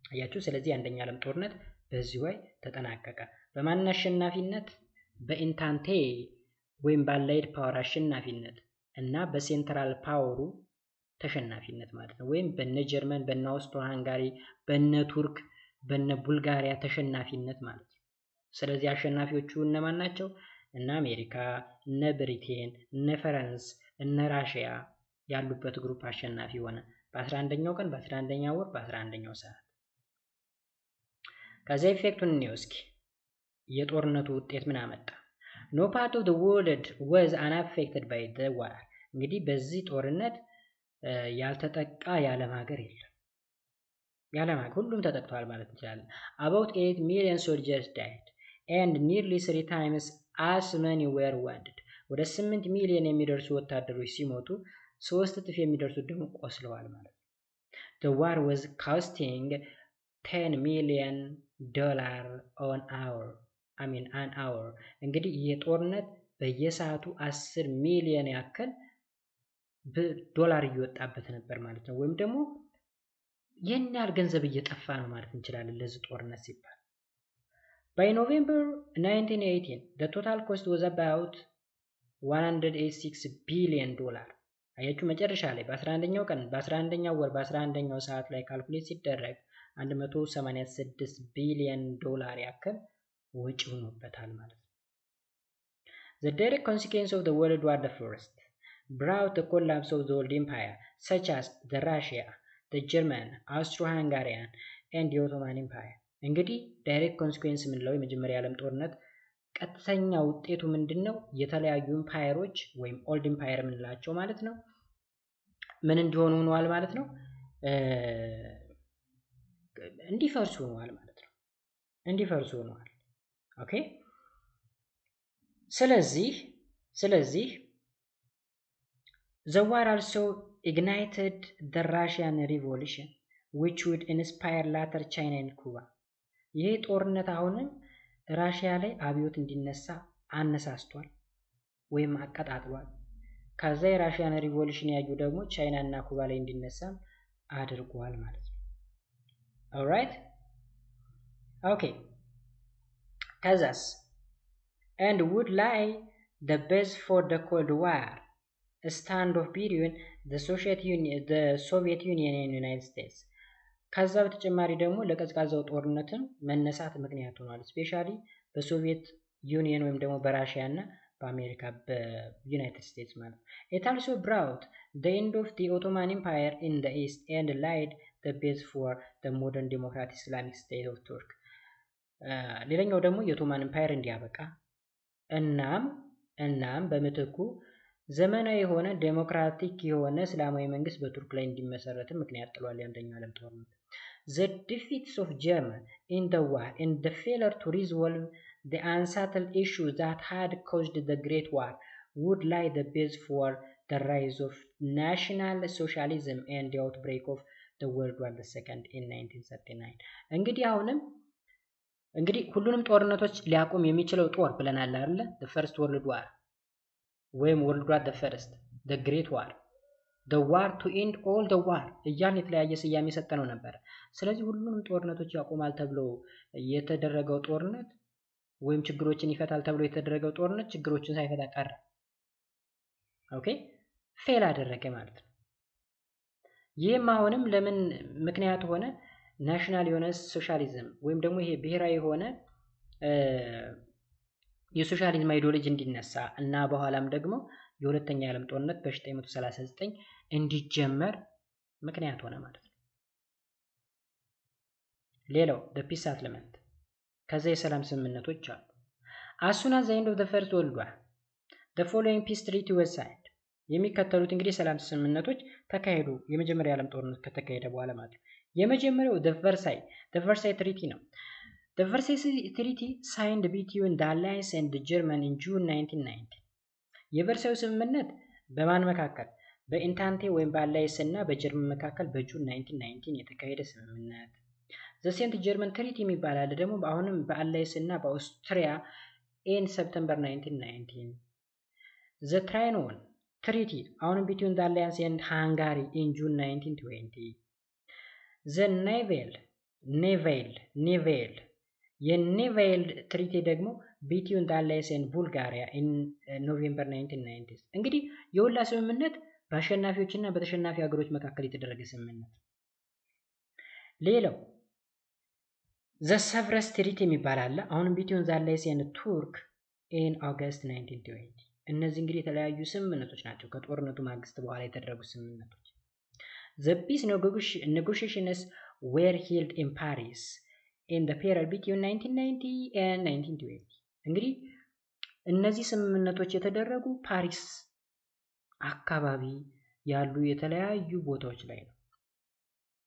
አያችሁ። ስለዚህ አንደኛ ዓለም ጦርነት በዚህ ወይ ተጠናቀቀ። በማን አሸናፊነት? በኢንታንቴ ወይም በአላይድ ፓወር አሸናፊነት እና በሴንትራል ፓወሩ ተሸናፊነት ማለት ነው። ወይም በነ ጀርመን፣ በነ አውስትሮ ሃንጋሪ፣ በነ ቱርክ፣ በነ ቡልጋሪያ ተሸናፊነት ማለት ነው። ስለዚህ አሸናፊዎቹ እነማን ናቸው? እነ አሜሪካ፣ እነ ብሪቴን፣ እነ ፈረንስ፣ እነ ራሽያ ያሉበት ግሩፕ አሸናፊ ሆነ በ11ኛው ቀን፣ በ11ኛው ወር፣ በ11ኛው ሰዓት። ከዚያ ኢፌክቱን እንየው እስኪ። የጦርነቱ ውጤት ምን አመጣ? no part of the world was unaffected by the war። እንግዲህ በዚህ ጦርነት ያልተጠቃ የዓለም ሀገር የለም። የዓለም ሀገር ሁሉም ተጠቅቷል ማለት እንችላለን። about 8 million soldiers died and nearly 3 times as many were wounded። ወደ 8 ሚሊዮን የሚደርሱ ወታደሮች ሲሞቱ 3 እጥፍ የሚደርሱት ደግሞ ቆስለዋል ማለት ነው። the war was costing $10 million an hour። እንግዲህ ይህ ጦርነት በየሰዓቱ 10 ሚሊዮን ያክል ዶላር እየወጣበት ነበር ማለት ነው። ወይም ደግሞ ይህን ያህል ገንዘብ እየጠፋ ነው ማለት እንችላለን ለዚህ ጦርነት ሲባል። by November 1918 the total cost was about $186 billion። አያችሁ መጨረሻ ላይ በ11ኛው ቀን፣ በ11ኛው ወር፣ በ11ኛው ሰዓት ላይ ካልኩሌት ሲደረግ $186 ቢሊዮን ያክል ወጪ ሆኖበታል ማለት ነው። the direct consequence of the World War I brought the collapse of the old empire such as the Russia, the German, Austro-Hungarian and the Ottoman Empire። እንግዲህ ዳይሬክት ኮንሲኩዌንስ የምንለው የመጀመሪያ ዓለም ጦርነት ቀጥተኛ ውጤቱ ምንድነው? የተለያዩ ኢምፓየሮች ወይም ኦልድ ኢምፓየር የምንላቸው ማለት ነው ምን እንዲሆኑ ሆነዋል ማለት ነው? እንዲፈርሱ ሆነዋል ማለት ነው። እንዲፈርሱ ሆነዋል። ኦኬ። ስለዚህ the war also ignited the Russian Revolution which would inspire later China and Cuba። ይሄ ጦርነት አሁንም ራሽያ ላይ አብዮት እንዲነሳ አነሳስቷል ወይም አቀጣጥሏል። ከዛ የራሽያን ሪቮሉሽን ያዩ ደግሞ ቻይና እና ኩባ ላይ እንዲነሳ አድርጓል ማለት ነው። alright okay ከዛስ and would lie the base for the Cold War standoff between the Soviet Union and United States። ከዛ በተጨማሪ ደግሞ ለቀዝቃዛው ጦርነትም መነሳት ምክንያት ሆኗል። ስፔሻሊ በሶቪየት ዩኒየን ወይም ደግሞ በራሽያ እና በአሜሪካ በዩናይትድ ስቴትስ ማለት ነው። It also brought the end of the Ottoman Empire in the East and laid the base for the modern democratic Islamic State of Turk. ሌላኛው ደግሞ የኦቶማን ኤምፓየር እንዲያበቃ እናም በምትኩ ዘመናዊ የሆነ ዴሞክራቲክ የሆነ እስላማዊ መንግስት በቱርክ ላይ እንዲመሰረት ምክንያት ጥሏል የአንደኛው ዓለም ጦርነት። The defeats of Germany in the war and the failure to resolve the unsettled issues that had caused the Great War would lay the base for the rise of National Socialism and the outbreak of the World War II in 1939. እንግዲህ ሁሉንም ጦርነቶች ሊያቆም የሚችለው ጦር ብለናል አይደል? the first world war ወይም world war the first, the great war, the war to end all the war እያልን የተለያየ ስያሜ ሰጠነው ነበር። ስለዚህ ሁሉንም ጦርነቶች ያቆማል ተብሎ የተደረገው ጦርነት ወይም ችግሮችን ይፈታል ተብሎ የተደረገው ጦርነት ችግሮችን ሳይፈታ ቀረ። ኦኬ ፌል አደረገ ማለት ነው። ይህም አሁንም ለምን ምክንያት ሆነ? ናሽናል የሆነ ሶሻሊዝም ወይም ደግሞ ይሄ ብሔራዊ የሆነ የሶሻሊዝም አይዲዮሎጂ እንዲነሳ እና በኋላም ደግሞ የሁለተኛ ዓለም ጦርነት በ1939 እንዲጀመር ምክንያት ሆነ ማለት ነው። ሌላው the peace settlement ከዛ የሰላም ስምምነቶች አሉ። as soon as the end of the first world war the following peace treaty was signed የሚከተሉት እንግዲህ ሰላም ስምምነቶች ተካሄዱ የመጀመሪያ ዓለም ጦርነት ከተካሄደ በኋላ ማለት ነው። የመጀመሪያው the Versailles treaty ነው። The Versailles treaty signed between the Allies and Germany in June 1990. የቨርሳይል ስምምነት በማን መካከል? በኢንታንቴ ወይም በአላይስ እና በጀርመን መካከል በጁን 1919 የተካሄደ ስምምነት። The Saint Germain Treaty የሚባል አለ ደግሞ አሁንም በአላይስ እና በአውስትሪያ in September 1919. The Trianon Treaty አሁንም between the Alliance and Hungary in June 1920. The Nivelle የኔቬል ትሪቲ ደግሞ between the Allies and Bulgaria in November 1990. እንግዲህ የሁላ ስምምነት በአሸናፊዎች እና በተሸናፊ ሀገሮች መካከል የተደረገ ስምምነት። ሌላው the Sevres Treaty የሚባል አለ አሁንም between the Allies and Turk in August 1920. እነዚህ እንግዲህ የተለያዩ ስምምነቶች ናቸው ከጦርነቱ ማግስት በኋላ የተደረጉ ስምምነቶች። The peace negotiations were held in Paris in the period between 1990 and 1920. እንግዲህ እነዚህ ስምምነቶች የተደረጉ ፓሪስ አካባቢ ያሉ የተለያዩ ቦታዎች ላይ ነው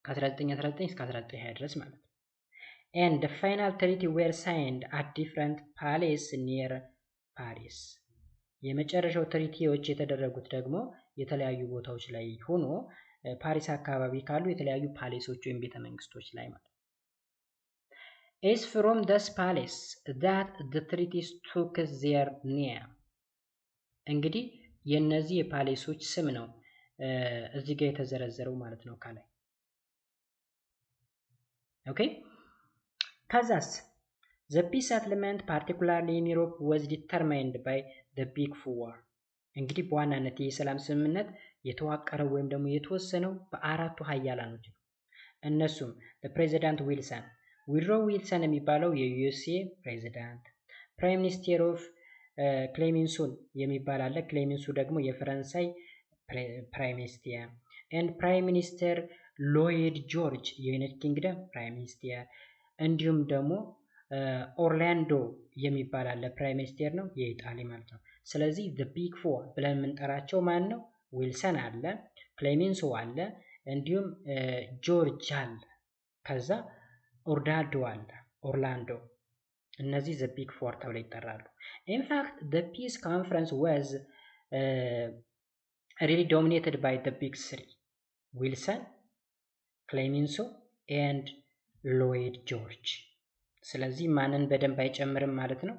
ከ1919 እስከ 1920 ድረስ ማለት ነው። And the final treaty were signed at different palaces near Paris. የመጨረሻው ትሪቲዎች የተደረጉት ደግሞ የተለያዩ ቦታዎች ላይ ሆኖ ፓሪስ አካባቢ ካሉ የተለያዩ ፓሌሶች ወይም ቤተ መንግስቶች ላይ ማለት ነው። It's from this palace that the treaties took their name. እንግዲህ የነዚህ የፓሌሶች ስም ነው እዚህ ጋር የተዘረዘረው ማለት ነው ካላይ። ኦኬ ከዛስ the peace settlement particularly in Europe was determined by the Big Four. እንግዲህ በዋናነት የሰላም ስምምነት የተዋቀረው ወይም ደግሞ የተወሰነው በአራቱ ሀያላኖች ነው። እነሱም ፕሬዚዳንት ዊድሮ ዊልሰን የሚባለው የዩኤስኤ ፕሬዚዳንት፣ ፕራይም ሚኒስቴር ኦፍ ክሌሜንሱን የሚባል አለ። ክሌሜንሱ ደግሞ የፈረንሳይ ፕራይም ሚኒስቴር ኤንድ ፕራይም ሚኒስተር ሎይድ ጆርጅ የዩናይትድ ኪንግደም ፕራይም ሚኒስቴር፣ እንዲሁም ደግሞ ኦርላንዶ የሚባል አለ ፕራይም ሚኒስቴር ነው የኢጣሊ ማለት ነው። ስለዚህ the big four ብለን የምንጠራቸው ማን ነው? ዊልሰን አለ፣ ክሌሜንሶ አለ፣ እንዲሁም ጆርጅ አለ፣ ከዛ ኦርላንዶ እነዚህ the big four ተብለው ይጠራሉ። in fact the peace conference was really dominated by the big three ዊልሰን፣ ክሌሜንሶ and ሎይድ ጆርጅ። ስለዚህ ማንን በደንብ አይጨምርም ማለት ነው?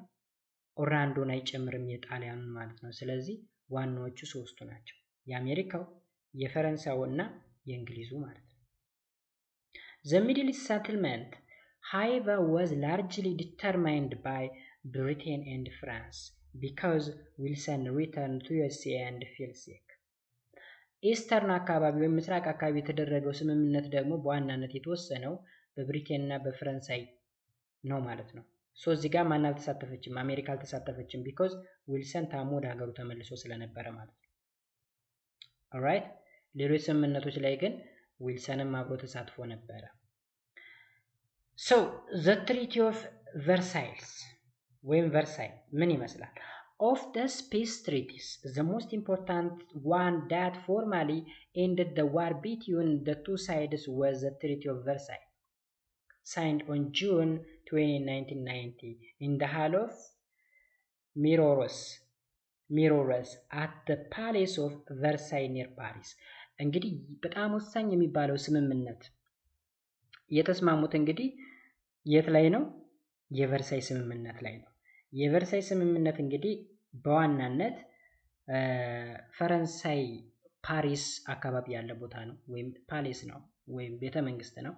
ኦርላንዶን አይጨምርም የጣሊያኑን ማለት ነው። ስለዚህ ዋናዎቹ ሶስቱ ናቸው፣ የአሜሪካው፣ የፈረንሳዩ እና የእንግሊዙ ማለት ነው። The Middle East settlement, however, was largely determined by Britain and France because Wilson returned to USA and fell sick. ኢስተርን አካባቢ ወይም ምስራቅ አካባቢ የተደረገው ስምምነት ደግሞ በዋናነት የተወሰነው በብሪቴን እና በፈረንሳይ ነው ማለት ነው። ሶ እዚህ ጋር ማን አልተሳተፈችም? አሜሪካ አልተሳተፈችም። ቢኮዝ ዊልሰን ታሞ ወደ ሀገሩ ተመልሶ ስለነበረ ማለት ነው። ኦልራይት። ሌሎች ስምምነቶች ላይ ግን ዊልሰንም አብሮ ተሳትፎ ነበረ። ሶ ዘ ትሪቲ ኦፍ ቨርሳይልስ ወይም ቨርሳይ ምን ይመስላል? Of the peace treaties, the most important one that formally ended the war between the two sides was the Treaty of Versailles, signed on June 20, 1990 in the Hall of Mirrors at the Palace of Versailles near Paris. እንግዲህ በጣም ወሳኝ የሚባለው ስምምነት የተስማሙት እንግዲህ የት ላይ ነው? የቨርሳይ ስምምነት ላይ ነው። የቨርሳይ ስምምነት እንግዲህ በዋናነት ፈረንሳይ ፓሪስ አካባቢ ያለ ቦታ ነው፣ ወይም ፓሌስ ነው፣ ወይም ቤተ መንግስት ነው።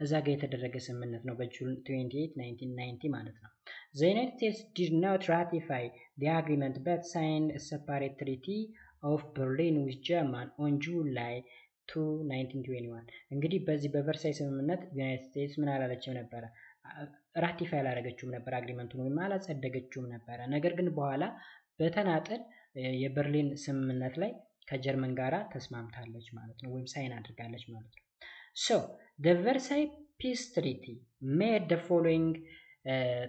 እዛ ጋር የተደረገ ስምምነት ነው በጁን 28 1990 ማለት ነው። The United States did not ratify the agreement but signed a separate treaty of Berlin with Germany on July 2 1921 እንግዲህ በዚህ በቨርሳይ ስምምነት ዩናይትድ ስቴትስ ምን አላለችም ነበረ? ራቲፋይ አላደረገችውም ነበር አግሪመንቱን፣ ወይም አላጸደገችውም ነበረ። ነገር ግን በኋላ በተናጠል የበርሊን ስምምነት ላይ ከጀርመን ጋራ ተስማምታለች ማለት ነው፣ ወይም ሳይን አድርጋለች ማለት ነው። So the Versailles Peace Treaty made the following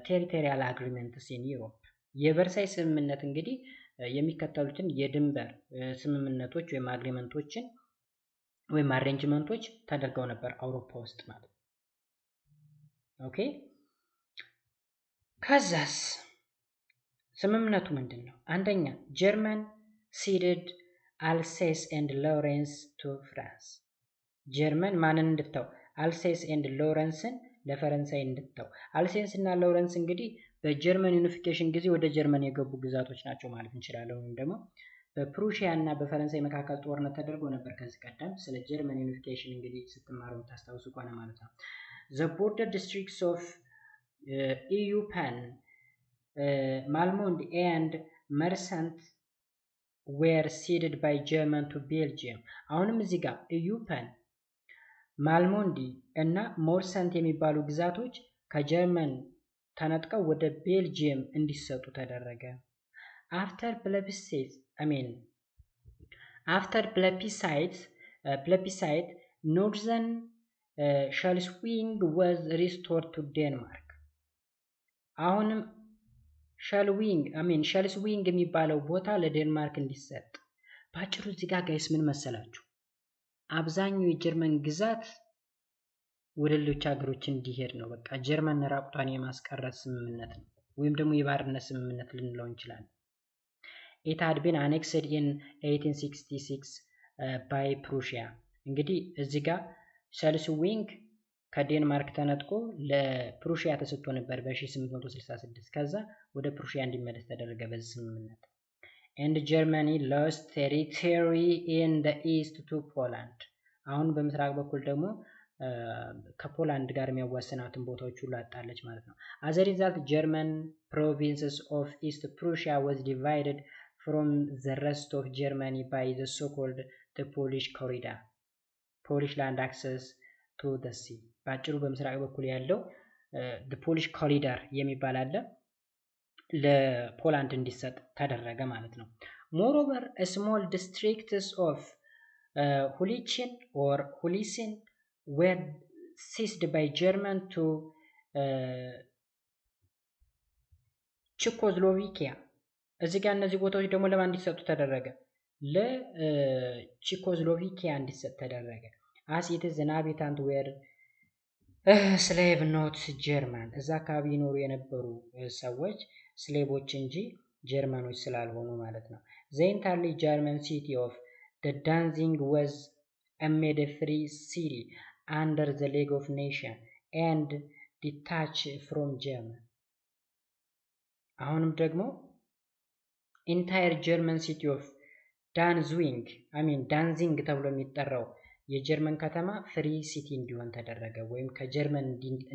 territorial agreements in Europe. የቨርሳይ ስምምነት እንግዲህ የሚከተሉትን የድንበር ስምምነቶች ወይም አግሪመንቶችን ወይም አሬንጅመንቶች ተደርገው ነበር አውሮፓ ውስጥ ማለት ነው። ኦኬ። ከዛስ ስምምነቱ ምንድን ነው? አንደኛ ጀርመን ሲድድ አልሴስ ኤንድ ሎሬንስ ቱ ፍራንስ። ጀርመን ማንን እንድተው? አልሴስ ኤንድ ሎረንስን ለፈረንሳይ እንድተው። አልሴስ እና ሎረንስ እንግዲህ በጀርመን ዩኒፊኬሽን ጊዜ ወደ ጀርመን የገቡ ግዛቶች ናቸው ማለት እንችላለን። ወይም ደግሞ በፕሩሺያ እና በፈረንሳይ መካከል ጦርነት ተደርጎ ነበር ከዚህ ቀደም። ስለ ጀርመን ዩኒፊኬሽን እንግዲህ ስትማሩ የምታስታውሱ ከሆነ ማለት ነው። The border districts of EUPAN, Malmond and Mersant were ceded by German to Belgium. አሁንም እዚህ ጋር ኢዩፓን፣ ማልሞንዲ እና ሞርሰንት የሚባሉ ግዛቶች ከጀርመን ተነጥቀው ወደ ቤልጂየም እንዲሰጡ ተደረገ። After plebiscite, Northern Schleswig was restored to Denmark. አሁንም ሸልስዊንግ የሚባለው ቦታ ለዴንማርክ እንዲሰጥ። በአጭሩ እዚህ ጋር ጋይስ ምን መሰላችሁ? አብዛኛው የጀርመን ግዛት ወደ ሌሎች ሀገሮች እንዲሄድ ነው። በቃ ጀርመን ራቁቷን የማስቀረት ስምምነት ነው፣ ወይም ደግሞ የባርነት ስምምነት ልንለው እንችላለን። It had been annexed in 1866 by Prussia. እንግዲህ እዚህ ጋር ሸልስዊንግ ከዴንማርክ ተነጥቆ ለፕሩሺያ ተሰጥቶ ነበር በ1866። ከዛ ወደ ፕሩሺያ እንዲመለስ ተደረገ በዚህ ስምምነት። and Germany lost territory in the east to Poland. አሁን በምስራቅ በኩል ደግሞ ከፖላንድ ጋር የሚያዋስናትን ቦታዎች ሁሉ አጣለች ማለት ነው። as a result German provinces of East Prussia was divided from the rest of Germany by the so-called the Polish corridor, Polish land access to the sea. በአጭሩ በምስራቅ በኩል ያለው the Polish corridor የሚባል አለ፣ ለፖላንድ እንዲሰጥ ተደረገ ማለት ነው። moreover a small districts of Hulicin were seized by German to ቼኮስሎቫኪያ። እዚህ ጋር እነዚህ ቦታዎች ደግሞ ለማን እንዲሰጡ ተደረገ? ለቼኮስሎቫኪያ እንዲሰጥ ተደረገ። as it is an inhabitant were slave not German. እዛ አካባቢ ይኖሩ የነበሩ ሰዎች ስሌቦች እንጂ ጀርመኖች ስላልሆኑ ማለት ነው። the entirely German city of the Danzig was made a free city under the League of Nations and detached from German. አሁንም ደግሞ entire German city of ዳንዚንግ ተብሎ የሚጠራው የጀርመን ከተማ ፍሪ ሲቲ እንዲሆን ተደረገ፣ ወይም ከጀርመን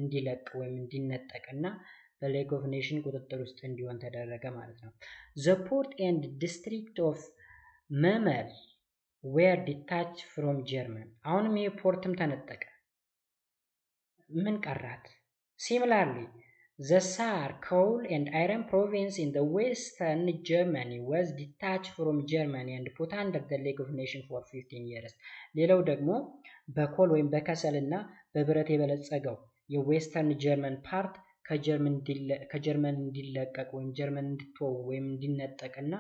እንዲለቅ ወይም እንዲነጠቅና በሌግ ኦፍ ኔሽን ቁጥጥር ውስጥ እንዲሆን ተደረገ ማለት ነው። the port and district of Memel were detached from German. አሁንም ይሄ ፖርትም ተነጠቀ። ምን ቀራት? Similarly, the Saar, coal and iron province in the western Germany was detached from Germany and put under the League of Nations for 15 years. ሌላው ደግሞ በኮል ወይም በከሰልና በብረት የበለጸገው የዌስተርን ጀርመን ፓርት ከጀርመን እንዲለቀቅ ወይም ጀርመን እንድትወው ወይም እንዲነጠቅና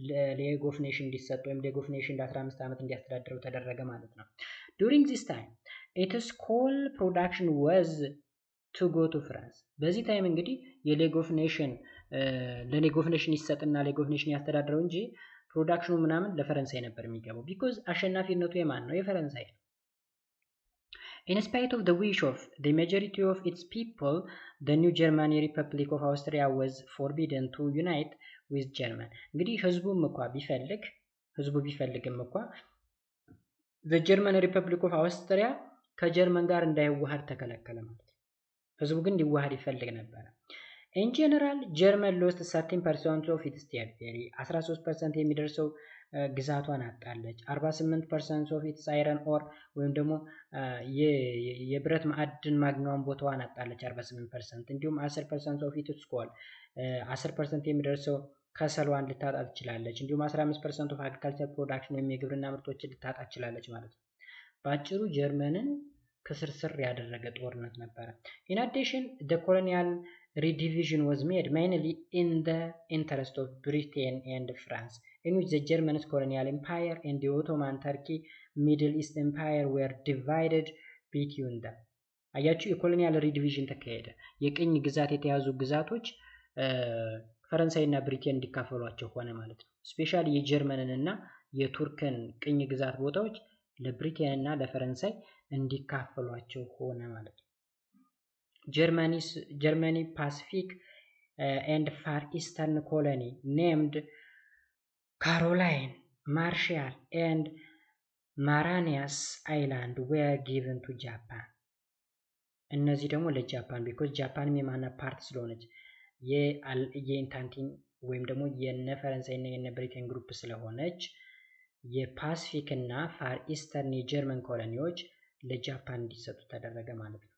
ለሌግ ኦፍ ኔሽን እንዲሰጥ ወይም ሌግ ኦፍ ኔሽን ለ15 ዓመት እንዲያስተዳድረው ተደረገ ማለት ነው። During this time, its coal production was to go to France. በዚህ ታይም እንግዲህ የሌግ ኦፍ ኔሽን ለሌግ ኦፍ ኔሽን ይሰጥና ሌግ ኦፍ ኔሽን ያስተዳድረው እንጂ ፕሮዳክሽኑ ምናምን ለፈረንሳይ ነበር የሚገባው። ቢኮዝ አሸናፊነቱ የማን ነው? የፈረንሳይ ነው። In spite of the wish of the majority of its people, the new German Republic of Austria was forbidden to unite with German. እንግዲህ ህዝቡ ቢፈልግም እንኳ the German Republic of Austria ከጀርመን ጋር እንዳይዋሃድ ተከለከለ ማለት ነው። ህዝቡ ግን እንዲዋሃድ ይፈልግ ነበር። In general, German lost 13% of its territory. 13% የሚደርሰው ግዛቷን አጣለች። 48% of its iron ore ወይም ደግሞ የብረት ማዕድን ማግኛውን ቦታዋን አጣለች 48%። እንዲሁም 10% of its coal 10% የሚደርሰው ከሰሏን ልታጣ ትችላለች። እንዲሁም 15% of agriculture production ወይም የግብርና ምርቶችን ልታጣ ትችላለች ማለት ነው። በአጭሩ ጀርመንን ከስርስር ያደረገ ጦርነት ነበረ። In addition, the colonial redivision was made mainly in the interest of Britain and France, in which the German colonial empire and the Ottoman Turkey Middle East empire were divided between them. አያችሁ የኮሎኒያል ሪዲቪዥን ተካሄደ። የቅኝ ግዛት የተያዙ ግዛቶች ፈረንሳይና ብሪቴን እንዲካፈሏቸው ሆነ ማለት ነው። ስፔሻሊ የጀርመንንና የቱርክን ቅኝ ግዛት ቦታዎች ለብሪቴንና ለፈረንሳይ እንዲካፈሏቸው ሆነ ማለት ነው። Germany Pacific and Far Eastern colony named Caroline, Marshall and Marianas Island were given to Japan. እነዚህ ደግሞ ለጃፓን ቢኮዝ ጃፓንም የማና ፓርት ስለሆነች የኢንታንቲን ወይም ደግሞ የነ ፈረንሳይና የነ ብሪቴን ግሩፕ ስለሆነች የፓሲፊክ እና ፋር ኢስተርን የጀርመን ኮሎኒዎች ለጃፓን እንዲሰጡ ተደረገ ማለት ነው።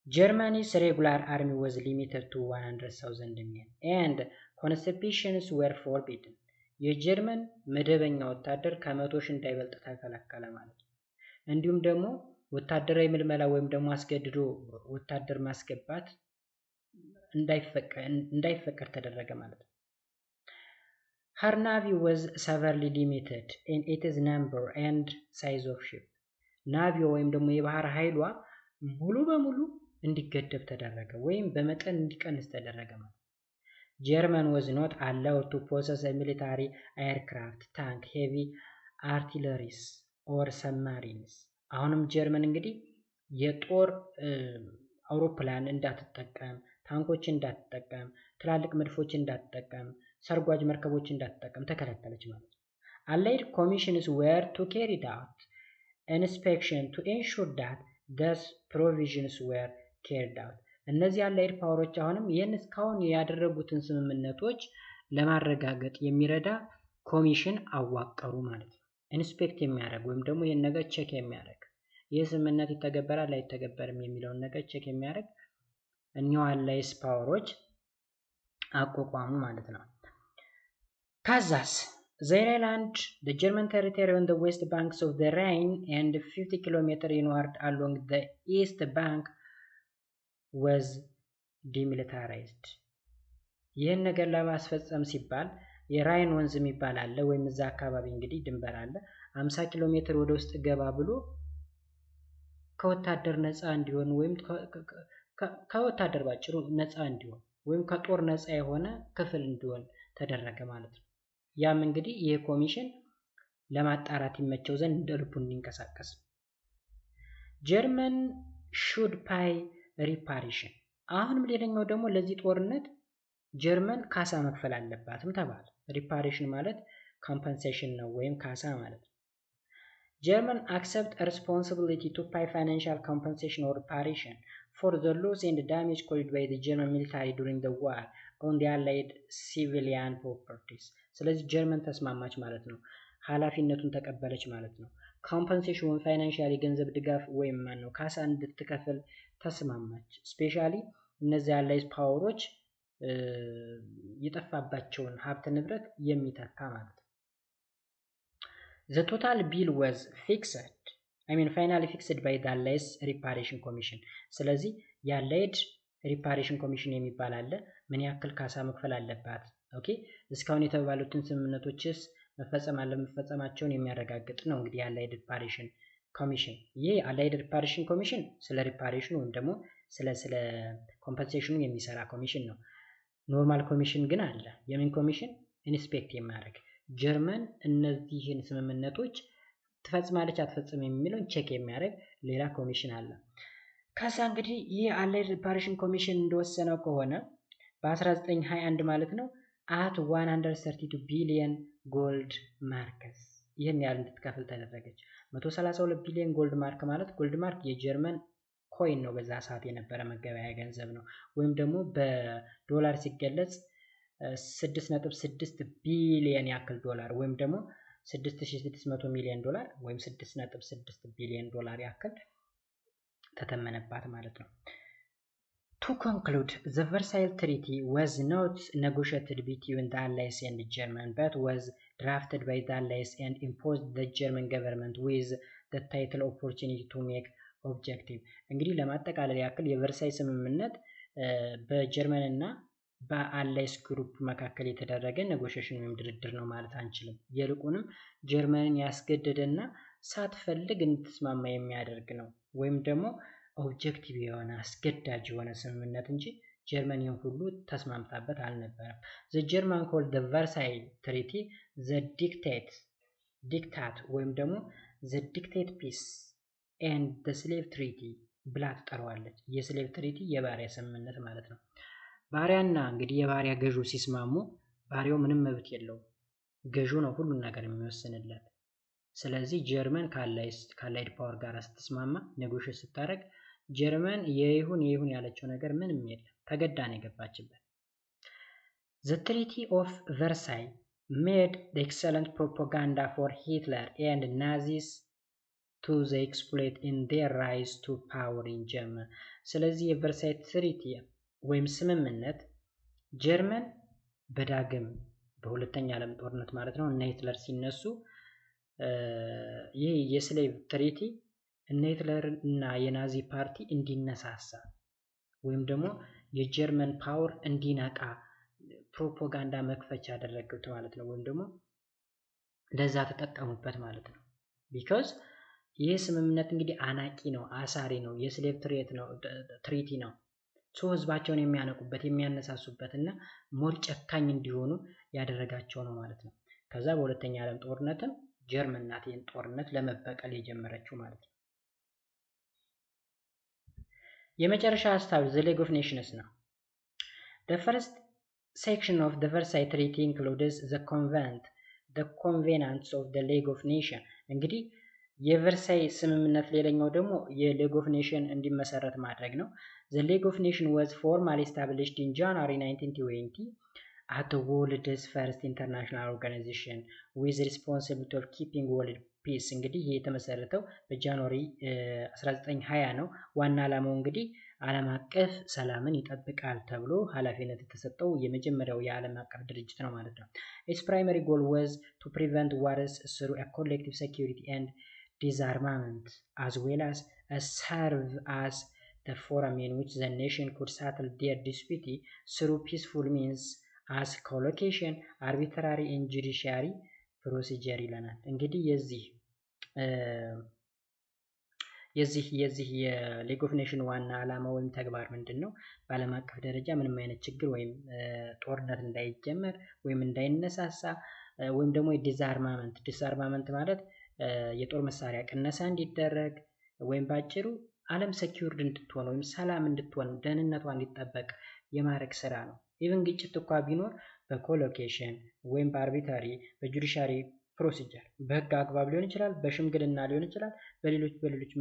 Germany's regular army was limited to 100,000 men and conscriptions were forbidden. የጀርመን መደበኛ ወታደር ከ100,000 እንዳይበልጥ ተከለከለ ማለት ነው። እንዲሁም ደግሞ ወታደራዊ ምልመላ ወይም ደግሞ አስገድዶ ወታደር ማስገባት እንዳይፈቀድ ተደረገ ማለት ነው። Her navy was severely limited in its number and size of ship. ናቪዮ ወይም ደግሞ የባህር ኃይሏ ሙሉ በሙሉ እንዲገደብ ተደረገ ወይም በመጠን እንዲቀንስ ተደረገ ማለት ነው። German was not allowed to possess a military aircraft, tank, heavy artilleries or submarines. አሁንም ጀርመን እንግዲህ የጦር አውሮፕላን እንዳትጠቀም፣ ታንኮች እንዳትጠቀም፣ ትላልቅ መድፎች እንዳትጠቀም፣ ሰርጓጅ መርከቦች እንዳትጠቀም ተከለከለች ማለት ነው። Allied commissions were to carry out inspection to ensure that these provisions were carried out. እነዚህ አላይድ ፓወሮች አሁንም ይህን እስካሁን ያደረጉትን ስምምነቶች ለማረጋገጥ የሚረዳ ኮሚሽን አዋቀሩ ማለት ነው። ኢንስፔክት የሚያደርግ ወይም ደግሞ ይህን ነገር ቼክ የሚያደርግ ይህ ስምምነት ይተገበራል አይተገበርም የሚለውን ነገር ቼክ የሚያደርግ እኒው አላይስ ፓወሮች አቋቋሙ ማለት ነው። ካዛስ Ireland, the German territory on the west banks of the Rhine and 50 kilometers inward along the east bank was demilitarized. ይህን ነገር ለማስፈጸም ሲባል የራይን ወንዝ የሚባል አለ ወይም እዛ አካባቢ እንግዲህ ድንበር አለ 50 ኪሎ ሜትር ወደ ውስጥ ገባ ብሎ ከወታደር ነፃ እንዲሆን ወይም ከወታደር ባጭሩ ነፃ እንዲሆን ወይም ከጦር ነፃ የሆነ ክፍል እንዲሆን ተደረገ ማለት ነው። ያም እንግዲህ ይሄ ኮሚሽን ለማጣራት ይመቸው ዘንድ እንደ ልቡ እንዲንቀሳቀስ ጀርመን should pay reparation። አሁንም ሌላኛው ደግሞ ለዚህ ጦርነት ጀርመን ካሳ መክፈል አለባትም ተባለ። ሪፓሬሽን ማለት ኮምፐንሴሽን ነው ወይም ካሳ ማለት ነው። German accept a responsibility to pay financial compensation or reparation for the loss and damage caused by the German military during the war on the Allied civilian properties. ስለዚህ ጀርመን ተስማማች ማለት ነው። ኃላፊነቱን ተቀበለች ማለት ነው። ኮምፐንሴሽን ወይም ፋይናንሻሊ ገንዘብ ድጋፍ ወይም ካሳ እንድትከፍል ተስማማች። ስፔሻሊ እነዚህ አላይድ ፓወሮች የጠፋባቸውን ሀብት ንብረት የሚተካ ማለት ነው። The total bill was fixed. finally fixed by the Allies Reparation Commission. ስለዚህ የአላይድ ሪፓሬሽን ኮሚሽን የሚባል አለ። ምን ያክል ካሳ መክፈል አለባት? ኦኬ እስካሁን የተባሉትን ስምምነቶችስ መፈጸም አለመፈጸማቸውን የሚያረጋግጥ ነው እንግዲህ የአላይድ ሪፓሬሽን ኮሚሽን። ይህ አላይድ ሪፓሬሽን ኮሚሽን ስለ ሪፓሬሽኑ ወይም ደግሞ ስለ ኮምፐንሴሽኑ የሚሰራ ኮሚሽን ነው። ኖርማል ኮሚሽን ግን አለ። የምን ኮሚሽን? ኢንስፔክት የሚያደርግ ጀርመን እነዚህን ስምምነቶች ትፈጽማለች አትፈጽም የሚለውን ቼክ የሚያደርግ ሌላ ኮሚሽን አለ። ከዛ እንግዲህ ይህ አላይድ ሪፓሬሽን ኮሚሽን እንደወሰነው ከሆነ በ1921 ማለት ነው at 132 ቢሊዮን ጎልድ ማርክስ ይህን ያህል እንድትከፍል ተደረገች። 132 ቢሊዮን ጎልድ ማርክ ማለት ጎልድ ማርክ የጀርመን ኮይን ነው፣ በዛ ሰዓት የነበረ መገበያያ ገንዘብ ነው። ወይም ደግሞ በዶላር ሲገለጽ 6.6 ቢሊዮን ያክል ዶላር ወይም ደግሞ 6600 ሚሊዮን ዶላር ወይም 6.6 ቢሊዮን ዶላር ያክል ተተመነባት ማለት ነው። To conclude, the Versailles Treaty was not negotiated between the Allies and Germany, but was drafted by the Allies and imposed the German government with the title opportunity to make objective. እንግዲህ ለማጠቃለል ያክል የቨርሳይ ስምምነት በጀርመን እና በአላይስ ግሩፕ መካከል የተደረገ ኔጎሽዬሽን ወይም ድርድር ነው ማለት አንችልም። ይልቁንም ጀርመንን ያስገደደና ሳትፈልግ እንድትስማማ የሚያደርግ ነው ወይም ደግሞ ኦብጀክቲቭ የሆነ አስገዳጅ የሆነ ስምምነት እንጂ ጀርመን ይህን ሁሉ ተስማምታበት አልነበረም። the German called the Versailles Treaty the dictate ወይም ደግሞ the dictate peace and the slave treaty ብላ ትጠራዋለች። የስሌቭ ትሪቲ የባሪያ ስምምነት ማለት ነው። ባሪያና እንግዲህ የባሪያ ገዢው ሲስማሙ ባሪያው ምንም መብት የለውም፣ ገዢው ነው ሁሉን ነገር የሚወስንለት። ስለዚህ ጀርመን ከአላይድ ፓወር ጋር ስትስማማ ኔጎሽዬት ስታደርግ ጀርመን የይሁን ያለችው ነገር ምንም የለም፣ ተገዳ ነው የገባችበት። The Treaty of Versailles made the excellent propaganda for Hitler and Nazis to the exploit in their rise to power in Germany. ስለዚህ የቨርሳይ ትሪቲ ወይም ስምምነት ጀርመን በዳግም በሁለተኛ ዓለም ጦርነት ማለት ነው እና ሂትለር ሲነሱ ይህ የስሌቭ ትሪቲ እና ሂትለር እና የናዚ ፓርቲ እንዲነሳሳ ወይም ደግሞ የጀርመን ፓወር እንዲነቃ ፕሮፓጋንዳ መክፈቻ ያደረጉት ማለት ነው። ወይም ደግሞ ለዛ ተጠቀሙበት ማለት ነው። ቢኮዝ ይህ ስምምነት እንግዲህ አናቂ ነው፣ አሳሪ ነው፣ የስሌቭ ትሪቲ ነው። ህዝባቸውን የሚያነቁበት የሚያነሳሱበት እና ሞር ጨካኝ እንዲሆኑ ያደረጋቸው ነው ማለት ነው። ከዛ በሁለተኛ ዓለም ጦርነትም ጀርመን ናት ይህን ጦርነት ለመበቀል የጀመረችው ማለት ነው። የመጨረሻ ሀሳብ the League of Nations ነው። The first section of the Versailles Treaty includes the covenants of the League of Nations. እንግዲህ የቨርሳይ ስምምነት ሌላኛው ደግሞ የሌግ ኦፍ ኔሽን እንዲመሰረት ማድረግ ነው። The League of Nations was formally established in January 1920 at the world's first international organization with responsibility of keeping world peace. እንግዲህ ይሄ የተመሰረተው በጃንዋሪ 1920 ነው። ዋና ዓላማው እንግዲህ ዓለም አቀፍ ሰላምን ይጠብቃል ተብሎ ኃላፊነት የተሰጠው የመጀመሪያው የዓለም አቀፍ ድርጅት ነው ማለት ነው። Its primary goal was to prevent wars through a collective security and disarmament as well as serve as the forum in which the nation could settle their dispute through peaceful means as collocation, arbitrary and judiciary procedure ይለናል። እንግዲህ የዚህ የሊግ ኦፍ ኔሽን ዋና ዓላማ ወይም ተግባር ምንድን ነው? በዓለም አቀፍ ደረጃ ምንም አይነት ችግር ወይም ጦርነት እንዳይጀመር ወይም እንዳይነሳሳ ወይም ደግሞ ዲስአርማመንት ማለት የጦር መሳሪያ ቅነሳ እንዲደረግ ወይም ባጭሩ ዓለም ሴኪዩርድ እንድትሆን ወይም ሰላም እንድትሆን ደህንነቷ እንዲጠበቅ የማድረግ ስራ ነው። ኢቭን ግጭት እንኳ ቢኖር በኮሎኬሽን ወይም በአርቢትራሪ በጁዲሻሪ ፕሮሲጀር በህግ አግባብ ሊሆን ይችላል፣ በሽምግልና ሊሆን ይችላል፣ በሌሎች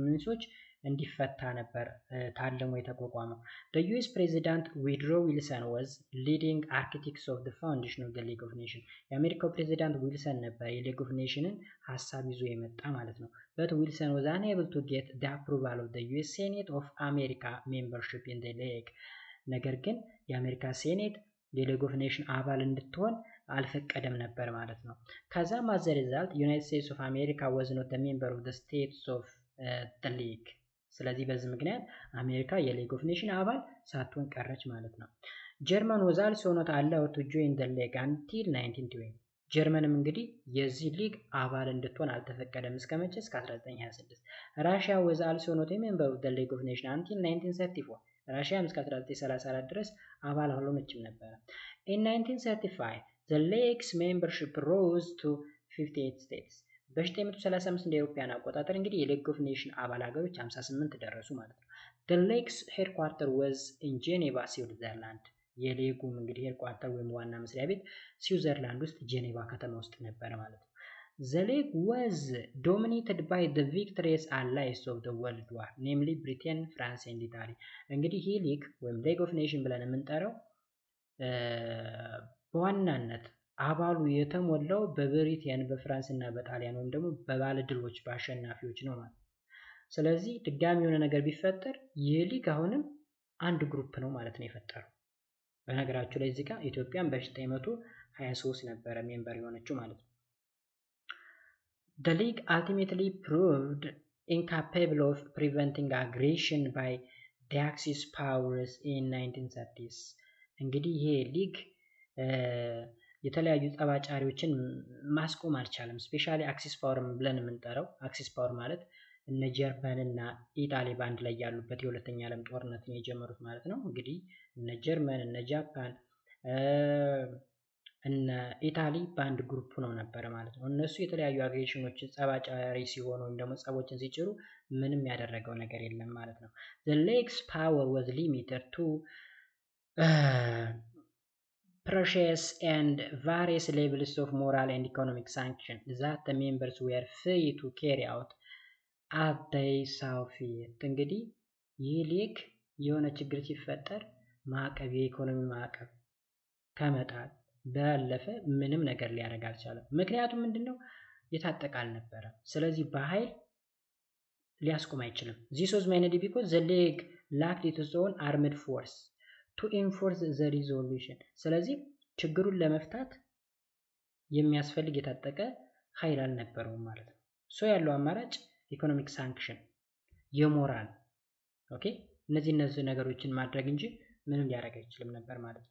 ምንሶች እንዲፈታ ነበር ታልሞ የተቋቋመው። The US President Woodrow Wilson was leading architects of the foundation of the League of Nations. የአሜሪካው ፕሬዚዳንት ዊልሰን ነበር የሊግ ኦፍ ኔሽንን ሀሳብ ይዞ የመጣ ማለት ነው። But Wilson was unable to get the approval of the US Senate of America membership in the League. ነገር ግን የአሜሪካ ሴኔት የሊግ ኦፍ ኔሽን አባል እንድትሆን አልፈቀደም ነበር ማለት ነው። ከዛም as a result United States of America was not a member of the states of the League. ስለዚህ በዚህ ምክንያት አሜሪካ የሊግ ኦፍ ኔሽን አባል ሳትሆን ቀረች ማለት ነው። ጀርመን was also not allowed to join the League until 1920. ጀርመንም እንግዲህ የዚህ ሊግ አባል እንድትሆን አልተፈቀደም እስከመቼ? እስከ 1926። ራሽያ was also not a member of the League of Nations until 1934. ራሽያም እስከ 1934 ድረስ አባል አልሆነችም ነበር። In 1935 the League's membership rose to 58 states. በ1935 እንደ አውሮፓውያን አቆጣጠር እንግዲህ የሊግ ኦፍ ኔሽን አባል ሀገሮች 58 ደረሱ ማለት ነው። The League's headquarters was in Geneva, Switzerland. የሊጉም እንግዲህ ሄድኳርተር ወይም ዋና መስሪያ ቤት ስዊዘርላንድ ውስጥ ጄኔቫ ከተማ ውስጥ ነበር ማለት ነው። The League was dominated by the victorious allies of the World War, namely Britain, France and Italy. እንግዲህ ይህ ሊግ ወይም ሊግ ኦፍ ኔሽን ብለን የምንጠራው በዋናነት አባሉ የተሞላው በብሪቴን በፍራንስ እና በጣሊያን ወይም ደግሞ በባለድሎች በአሸናፊዎች ነው ማለት። ስለዚህ ድጋሚ የሆነ ነገር ቢፈጠር ይህ ሊግ አሁንም አንድ ግሩፕ ነው ማለት ነው የፈጠረው። በነገራችሁ ላይ እዚህ ጋር ኢትዮጵያን በ1923 ነበረ ሜምበር የሆነችው ማለት ነው። The League ultimately proved incapable of preventing aggression by the Axis powers in 1930s. እንግዲህ ይሄ ሊግ የተለያዩ ጠባጫሪዎችን ማስቆም አልቻለም። ስፔሻሊ አክሲስ ፓወር ብለን የምንጠራው አክሲስ ፓወር ማለት እነ ጀርመን እና ኢጣሊ ባንድ ላይ ያሉበት የሁለተኛ ዓለም ጦርነትን የጀመሩት ማለት ነው። እንግዲህ እነ ጀርመን እነ ጃፓን እነ ኢጣሊ ባንድ ግሩፕ ነው ነበር ማለት ነው። እነሱ የተለያዩ አግሬሽኖችን ጸባጫሪ ሲሆኑ ወይም ደግሞ ጸቦችን ሲጭሩ ምንም ያደረገው ነገር የለም ማለት ነው። The League's power was limited to precious and various levels of moral and economic sanction that the members were free to carry out as they saw fit. እንግዲህ ይህ ሊግ የሆነ ችግር ሲፈጠር ማዕቀብ የኢኮኖሚ ማዕቀብ ከመጣል ባለፈ ምንም ነገር ሊያደርግ አልቻለም። ምክንያቱም ምንድነው? የታጠቀ አልነበረም። ስለዚህ በኃይል ሊያስቆም አይችልም። This was mainly because the League lacked its own armed force to enforce the resolution. ስለዚህ ችግሩን ለመፍታት የሚያስፈልግ የታጠቀ ኃይል አልነበረውም ማለት ነው። ያለው አማራጭ ኢኮኖሚክ ሳንክሽን የሞራል ኦኬ እነዚህ ነገሮችን ማድረግ እንጂ ምንም ሊያደርግ አይችልም ነበር ማለት ነው።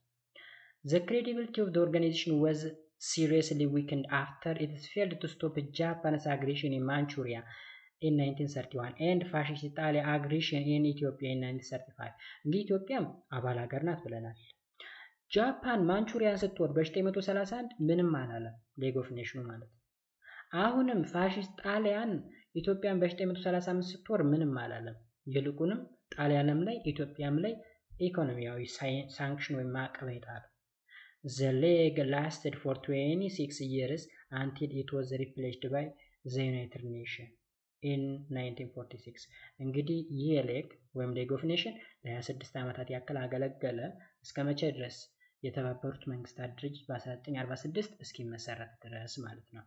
The credibility of the organization was seriously weakened after it failed to stop Japan's aggression in Manchuria in 1931 and fascist Italy aggression in Ethiopia in 1935. እንግዲህ ኢትዮጵያም አባል ሀገር ናት ብለናል። ጃፓን ማንቹሪያን ስትወር በ1931 ምንም አላለም ሊግ ኦፍ ኔሽኑ ማለት ነው። አሁንም ፋሺስት ጣሊያን ኢትዮጵያን በ1935 ስትወር ምንም አላለም። ይልቁንም ጣሊያንም ላይ ኢትዮጵያም ላይ ኢኮኖሚያዊ ሳንክሽን ወይም ማዕቀብ ይጣላል። The League lasted for 26 years until it was replaced by the United Nations in 1946. እንግዲህ ይህ ሊግ ወይም ሊግ ኦፍ ኔሽን ለ26 ዓመታት ያክል አገለገለ። እስከ መቼ ድረስ? የተባበሩት መንግስታት ድርጅት በ1946 እስኪመሰረት ድረስ ማለት ነው።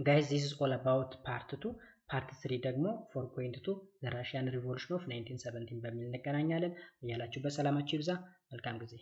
Guys, this is all about part 2. ፓርት 3 ደግሞ 4.2 the Russian Revolution of 1917 በሚል እንገናኛለን። ያላችሁበት ሰላማችሁ ይብዛ። መልካም ጊዜ